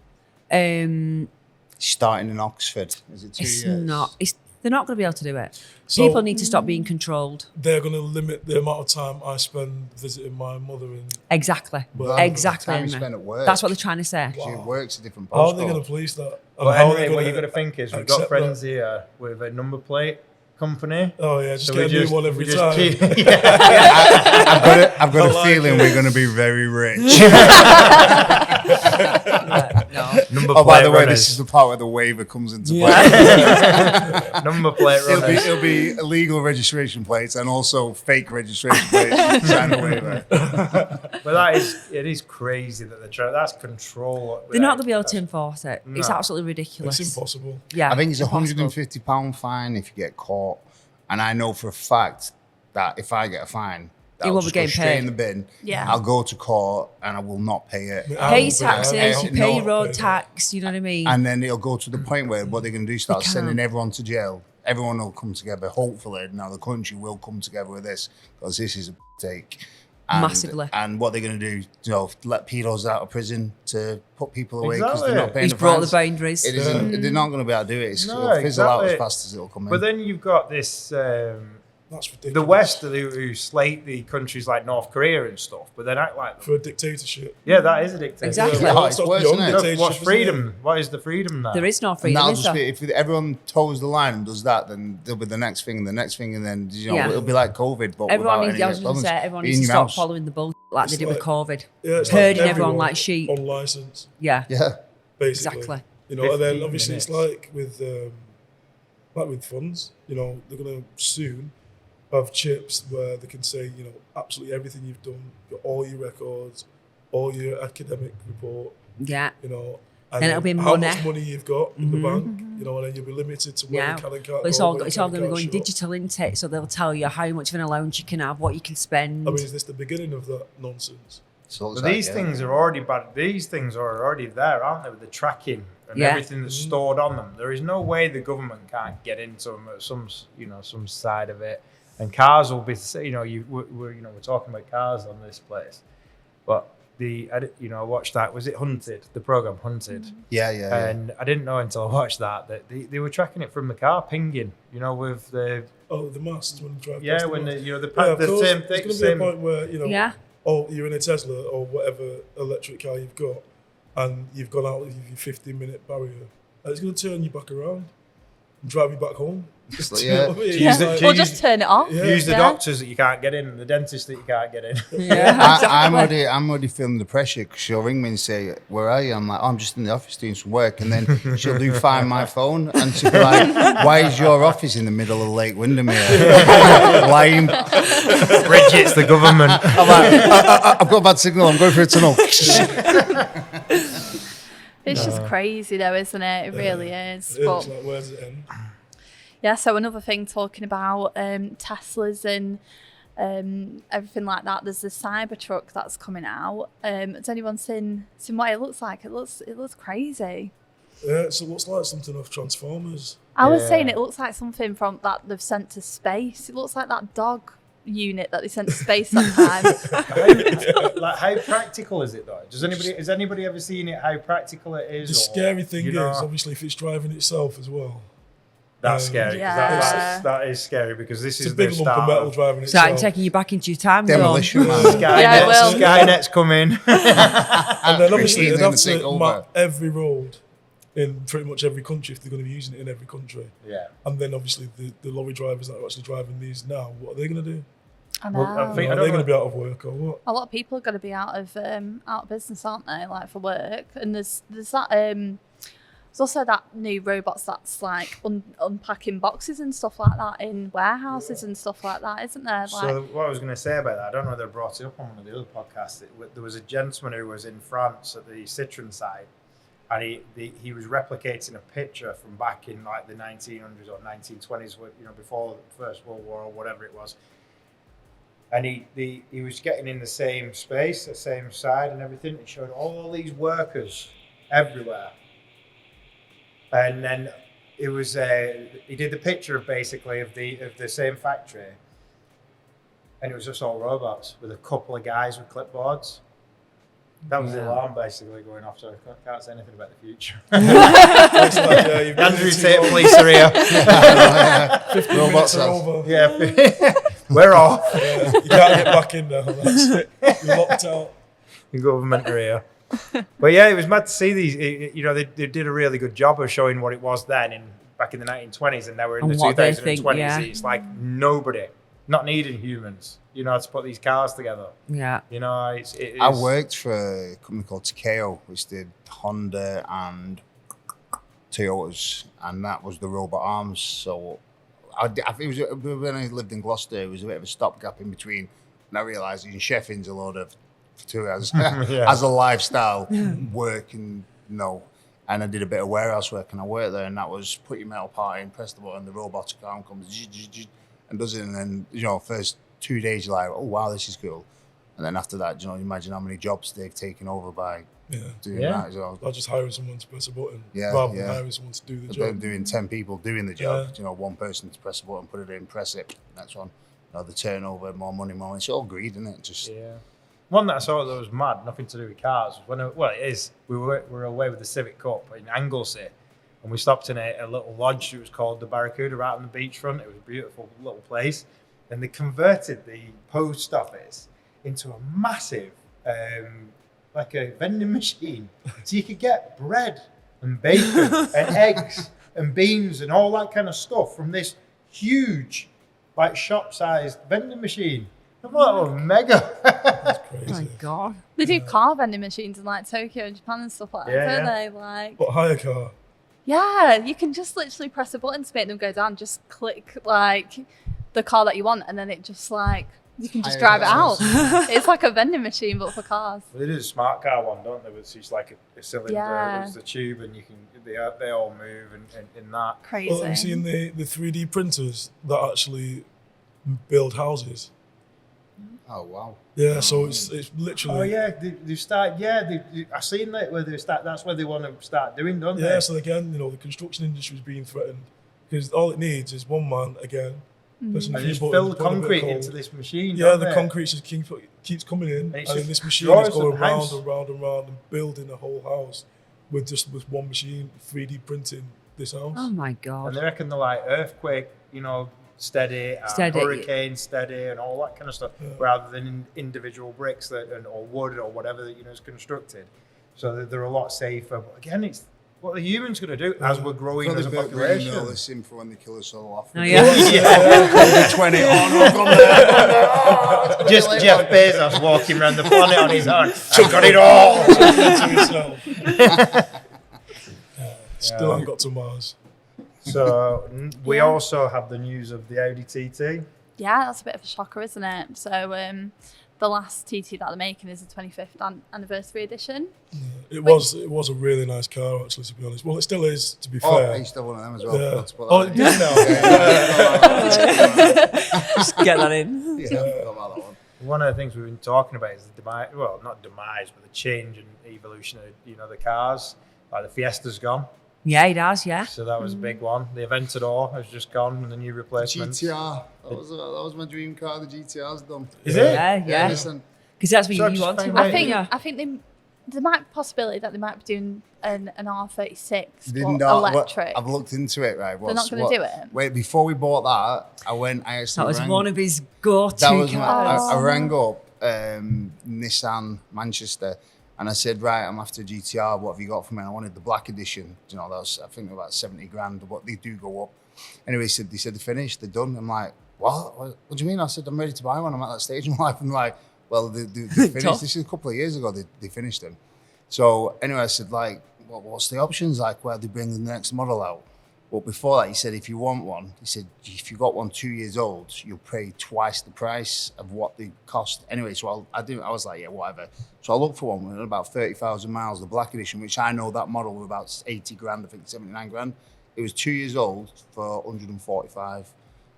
Starting in Oxford, is it 2 It's years? not. They're not going to be able to do it. So- People need to stop being controlled. They're going to limit the amount of time I spend visiting my mother in. Exactly. Well, Exactly. Time you Emma. spend at work. That's what they're trying to say. She works a different postcode. How are they going to police that? And But how are anyway, they what gonna you've got to think is we've got accept friends that? here with a number plate company. Oh yeah, just So get we a new one every time. I've got a like feeling it. we're going to be very rich. No. Number Number Oh, by plate the way, runners. this is the part where the waiver comes into play. Number plate runners. It'll be illegal registration plates and also fake registration plates. Sign a waiver. But it is crazy that they're trying. That's control. They're not going to be able to enforce it. It's No. absolutely ridiculous. It's impossible. Yeah, I think it's impossible. £150 fine if you get caught. And I know for a fact that if I get a fine, that'll won't be just go getting straight paid. in the bin. Yeah. I'll go to court and I will not pay it. I Pay will pay taxes, it. you I pay will road not pay tax, you know what I mean? And then it'll go to the point where what they're going to do, start can't. sending everyone to jail. Everyone will come together. Hopefully, now the country will come together with this because this is a take. And, Massively. And what they're going to do, let pedos out of prison to put people away because Exactly. they're not paying He's the brought the fines. boundaries. It isn't. They're not going to be able to do it. No, It'll fizzle out as exactly. fast as it'll come in. But then you've got this. That's ridiculous. The West who slate the countries like North Korea and stuff, but then act like them. For a dictatorship. Yeah, that is a dictatorship. Exactly. Yeah, That's it's worse, beyond isn't it? dictatorship, What's isn't freedom? What is the freedom there? There is no and freedom, that'll is just there? be, if everyone toes the line and does that, then there'll be the next thing, and the next thing, and then Yeah. it'll be like COVID. But Everyone without needs, any I was going to problems. say, everyone Be needs in to your stop house. following the bull like they It's did with like- COVID. Yeah, it's Herding like everyone like sheep. on license, Yeah, Yeah. basically. exactly. You know, and then 15 obviously minutes. it's like with funds. You know, they're gonna soon have chips where they can say, you know, absolutely everything you've done, all your records, all your academic report. Yeah. You know, Then it'll be how money. much money you've got in the bank. You know, and then you'll be limited to where Yeah. you can and can't But it's go, all where you it's can all and going to be can't going shop. digital intake, so they'll tell you how much of an allowance you can have, what you can spend. I mean, is this the beginning of that nonsense? So But these things are already bad. These things are already there, aren't they? With the tracking and Yeah. everything that's stored on them. There is no way the government can't get into some side of it. And cars will be, we're talking about cars on this place, but I watched that. Was it Hunted? The program Hunted. Yeah. And I didn't know until I watched that they were tracking it from the car, pinging. You know, with the The masts when you drive. yeah, past when the the mast. the, Yeah, of the course. same There's thing. going to be a Same, point where Yeah. you're in a Tesla or whatever electric car you've got, and you've gone out with your 15-minute barrier, and it's going to turn you back around and drive you back home. Just Do you know what I mean? Yeah. It's like- Or just turn it off. Yeah. use the Yeah. doctors that you can't get in, and the dentist that you can't get in. Yeah, I'm already feeling the pressure because she'll ring me and say, "Where are you?" I'm like, "I'm just in the office doing some work," and then she'll do Find My Phone, and she'll be like, "Why is your office in the middle of Lake Windermere?" Lying. Bridget's the government. I'm like, I've got a bad signal. I'm going through a tunnel. It's just crazy though, isn't it? It really is. It's But like, where does it end? yeah, so another thing talking about Teslas and everything like that. There's the Cybertruck that's coming out. Has anyone seen what it looks like? It looks crazy. Yeah, so it looks like something off Transformers. I was Yeah. saying it looks like something from that they've sent to space. It looks like that dog unit that they sent to space that time. How practical is it though? Has anybody ever seen it? How practical it is? The or, scary thing you is, know, obviously, if it's driving itself as well. that's scary. 'Cause Yeah. that is scary because this It's is a big the lump start of metal of driving So I'm itself. taking you back into your time zone. Demolition Man. Skynet. Yeah, it will. Skynet's coming. And then obviously Machines they'd have gonna take to over. map every road in pretty much every country if they're going to be using it in every country. Yeah. And then obviously the lorry drivers that are actually driving these now, what are they going to do? I know. Well, I think- Are don't they going know. to be out of work or what? A lot of people are going to be out of business, aren't they? Like for work, and there's that. There's also that new robots that's like unpacking boxes and stuff like that in warehouses and stuff like that, isn't there? Like, So what I was going to say about that, I don't know whether I brought it up on one of the other podcasts. There was a gentleman who was in France at the Citroen side, and he was replicating a picture from back in like the 1900s or 1920s, before the First World War or whatever it was. And he was getting in the same space, the same side and everything. It showed all these workers everywhere. And then it was he did the picture of basically of the same factory, and it was just all robots with a couple of guys with clipboards. That was the alarm basically going off, so I can't say anything about the future. It's like, yeah, you've been Andrew in too Tate long. police are here. 15 Robots minutes are are- over. Yeah, we're off. Yeah, you can't get back in now. That's it. You're locked out. The government are here. But yeah, it was mad to see these. They did a really good job of showing what it was then, back in the 1920s, and now we're in And the what they 2020s. think, yeah. It's like nobody not needing humans, you know, to put these cars together. Yeah. You know, I worked for a company called Takeo, which did Honda and Toyotas, and that was the robot arms. So I think it was when I lived in Gloucester, it was a bit of a stopgap in between, and I realised in Sheffield's a load of as as a lifestyle work, and and I did a bit of warehouse work, and I worked there, and that was put your metal part in, press the button, the robotic arm comes and does it, and then first 2 days you're like, oh wow, this is cool, and then after that, imagine how many jobs they've taken over by doing that as well. I'll just hiring someone to press a button rather than hiring someone to do the job. Doing 10 people doing the job, one person to press a button, put it in, press it, next one. The turnover, more money, more. It's all greed, isn't it? One that I saw that was mad, nothing to do with cars. It is. We were away with the Civic Cup in Anglesey, and we stopped in a little lodge. It was called the Barracuda, right on the beachfront. It was a beautiful little place, and they converted the post office into a massive, like a vending machine, so you could get bread and bacon and eggs and beans and all that kind of stuff from this huge, like shop-sized vending machine. I'm like, oh, mega. That's crazy. Oh my God. They do car vending machines in like Tokyo and Japan and stuff like that, don't they? Like, but hire car. Yeah, you can just literally press a button to make them go down. Just click like the car that you want, and then it just like you can just drive it out. It's like a vending machine, but for cars. They do a smart car one, don't they? It's just like a cylinder with the tube, and you can they all move and in that. Crazy. Well, have you seen the 3D printers that actually build houses? Oh wow! Yeah, so it's literally. Oh yeah, they start. Yeah, I've seen that where they start. That's where they want to start doing, don't they? Yeah, so again, the construction industry is being threatened because all it needs is one man again. And just fill the concrete into this machine. Yeah, the concrete just keeps coming in, and then this machine is going round and round and round and building a whole house with one machine 3D printing this house. Oh my God! And they reckon they're like earthquake, steady, hurricane steady, and all that kind of stuff, rather than individual bricks or wood or whatever that is constructed. So they're a lot safer. But again, it's what the humans going to do as we're growing as a population. All this in for when they kill us all off. Oh, yeah. COVID-20. Oh no, Just Jeff Bezos walking around the planet on his own. I've got it all. Still haven't got to Mars. So we also have the news of the Audi TT. Yeah, that's a bit of a shocker, isn't it? So the last TT that they're making is the 25th anniversary edition. Yeah, it was a really nice car, actually, to be honest. Well, it still is, to be fair. I used to have one of them as well. Yeah. Oh, it did now. Just get that in. Yeah, I forgot about that one. One of the things we've been talking about is the demise. Well, not demise, but the change and evolution of the cars. Like the Fiesta's gone. Yeah, it has. Yeah. So that was a big one. The Aventador has just gone, and the new replacement. GTR. That was my dream car. The GTR's done. Is it? Yeah. Listen, Because that's what So you want to. I think there might be a possibility that they might be doing an R36 didn't electric. I've looked into it. Right, They're not going to do it. Wait, before we bought that, I actually That was rang, one of his go-to that was cars. I rang up Nissan Manchester. And I said, right, I'm after GTR. What have you got for me? And I wanted the black edition. That was, I think, about 70 grand. But they do go up. Anyway, they said they're finished. They're done. I'm like, what? What do you mean? I said, I'm ready to buy one. I'm at that stage in life. I'm like, well, they finished. This is a couple of years ago. They finished them. So anyway, I said, like, what's the options? Like, where they bring the next model out? Well, before that, he said, if you want one, he said, if you got one 2 years old, you'll pay twice the price of what they cost. Anyway, so I was like, yeah, whatever. So I looked for one with about 30,000 miles, the black edition, which I know that model was about 80 grand, I think 79 grand. It was 2 years old for 145.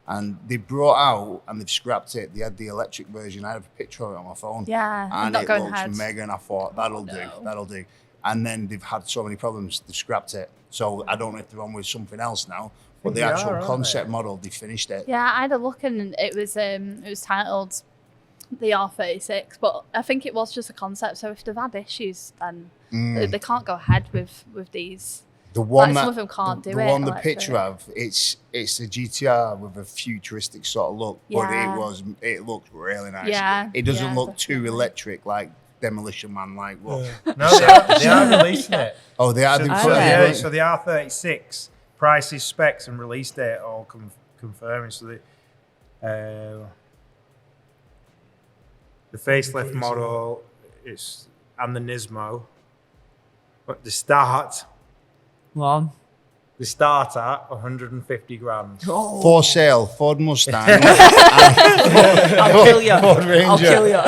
And they brought out, and they've scrapped it. They had the electric version. I have a picture of it on my phone. Yeah, and not it going looks ahead. mega, and I thought, that'll do. And then they've had so many problems, they've scrapped it. So I don't know if they're on with something else now, but the actual concept model, they finished it. Yeah, I had a look and it was titled the R36, but I think it was just a concept. So if they've had issues, then they can't go ahead with these. The one some of them can't do it. The one the picture of it's a GTR with a futuristic sort of look, but it looked really nice. Yeah, it doesn't look too definitely. electric like Demolition Man. Like what? No, they are releasing it. Oh, they are. So the R36 prices, specs, and release date all confirming. So The facelift Crazy. model and the Nismo. But they start One. at 150 grand. Oh. For sale, Ford Mustang. I'll kill you. Ford Ranger. I'll kill you.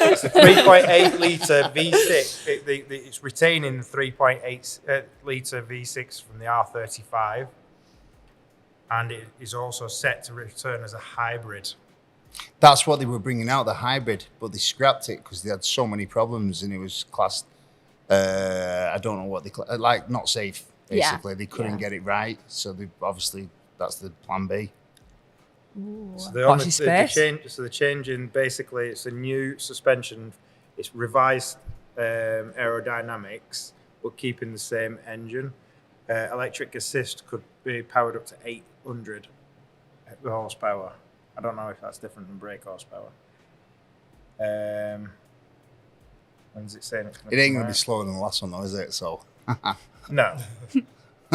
It's a 3.8 litre V6. It's retaining the 3.8 litre V6 from the R35. And it is also set to return as a hybrid. That's what they were bringing out, the hybrid, but they scrapped it because they had so many problems and it was classed, I don't know what they, like not safe, basically. They couldn't get it right. So they obviously, that's the plan B. So the changing, basically, it's a new suspension. It's revised aerodynamics, but keeping the same engine. Electric assist could be powered up to 800 horsepower. I don't know if that's different than brake horsepower. When's it saying it's going to It ain't going to be slower than the last one, though, is it? So No. It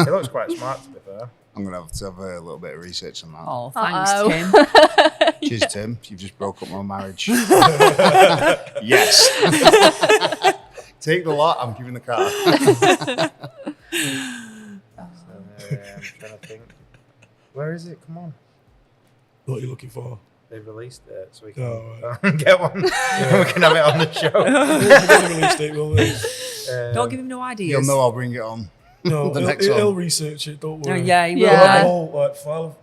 looks quite smart, to be fair. I'm going to have a little bit of research on that. Oh, thanks, Uh-oh. Tim. Cheers, Tim. You've just broke up my marriage. Yes. Take the lot. I'm giving the car. I'm trying to think. Where is it? Come on. What are you looking for? They've released it, so we can Oh, get one. We can have it on the show. Release date, will they? Don't give him no ideas. You'll know I'll bring it on. No, The next he'll one. research it. Don't Oh, worry. yeah, he will. We'll have Yeah. a whole file,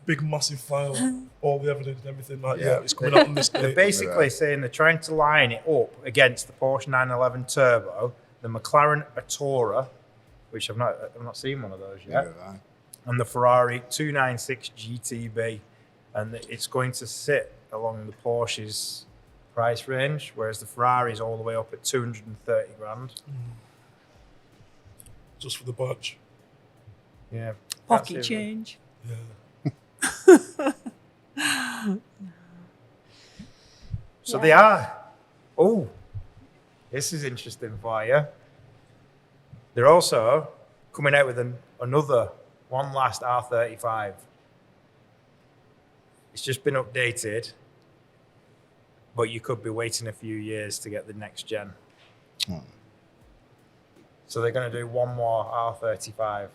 big massive file, all the evidence and everything. Like, Yeah. it's coming out on this They're date. basically saying they're trying to line it up against the Porsche 911 Turbo, the McLaren Artura, which I've not seen one of those yet, and the Ferrari 296 GTB, and it's going to sit along the Porsche's price range, whereas the Ferrari is all the way up at 230 grand. Just for the badge. Yeah, Pocket that's it. change. Yeah. So they are. Oh, this is interesting for you. They're also coming out with one last R35. It's just been updated, but you could be waiting a few years to get the next gen. So they're going to do one more R35.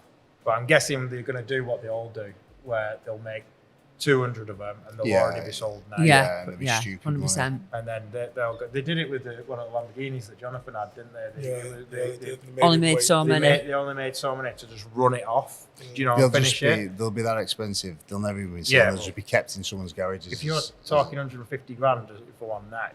But I'm guessing they're going to do what they all do, where they'll make 200 of them and they'll already be sold now. Yeah, that'd be yeah, stupid, 100%. And then they did it with one of the Lamborghinis that Jonathan had, didn't they? They Only made so many. They only made so many to just run it off, They'll be that expensive. They'll never even be sold. Yeah, They'll just be kept in someone's garages. If you're talking 150 grand for one now,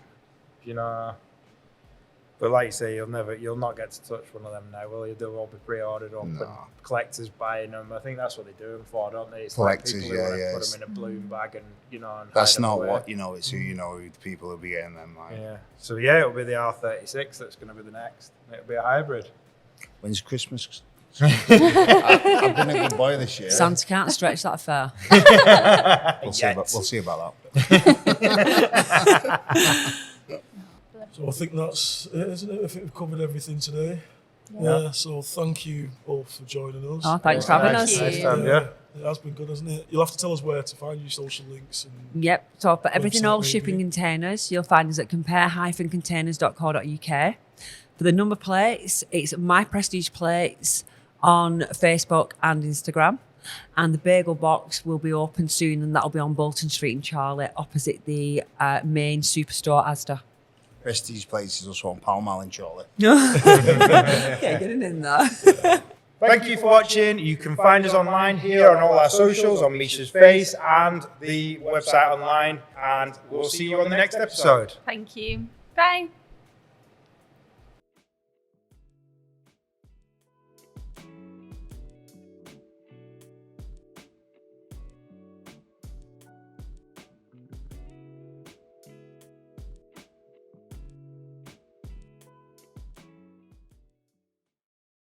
but like you say, you'll not get to touch one of them now, will you? They'll all be pre-ordered up and collectors buying them. I think that's what they do them for, don't they? It's Collectors, like people who want to put them in a bloom bag and and that's hide them not away. what it's who who the people will be getting them. Like. Yeah. So it'll be the R36 that's going to be the next. It'll be a hybrid. When's Christmas? I've been a good boy this year. Santa can't stretch that far. We'll see about that. So I think that's it, isn't it? I think we've covered everything today. Yeah. So thank you all for joining us. Oh, thanks for having us. Nice time, yeah. It has been good, hasn't it? You'll have to tell us where to find your social links. And Yep. So for everything, all Website, shipping maybe. containers, you'll find us at compare-containers.co.uk. For the number plates, it's My Prestige Plates on Facebook and Instagram. And the bagel box will be open soon, and that'll be on Bolton Street in Charlotte, opposite the main superstore Asda. Prestige Plates is also on Pall Mall in Charlotte. Yeah, getting in there. Thank you for watching. You can find us online here on all our socials, on Misha's face and the website online. And we'll see you on the next episode. Thank you. Bye.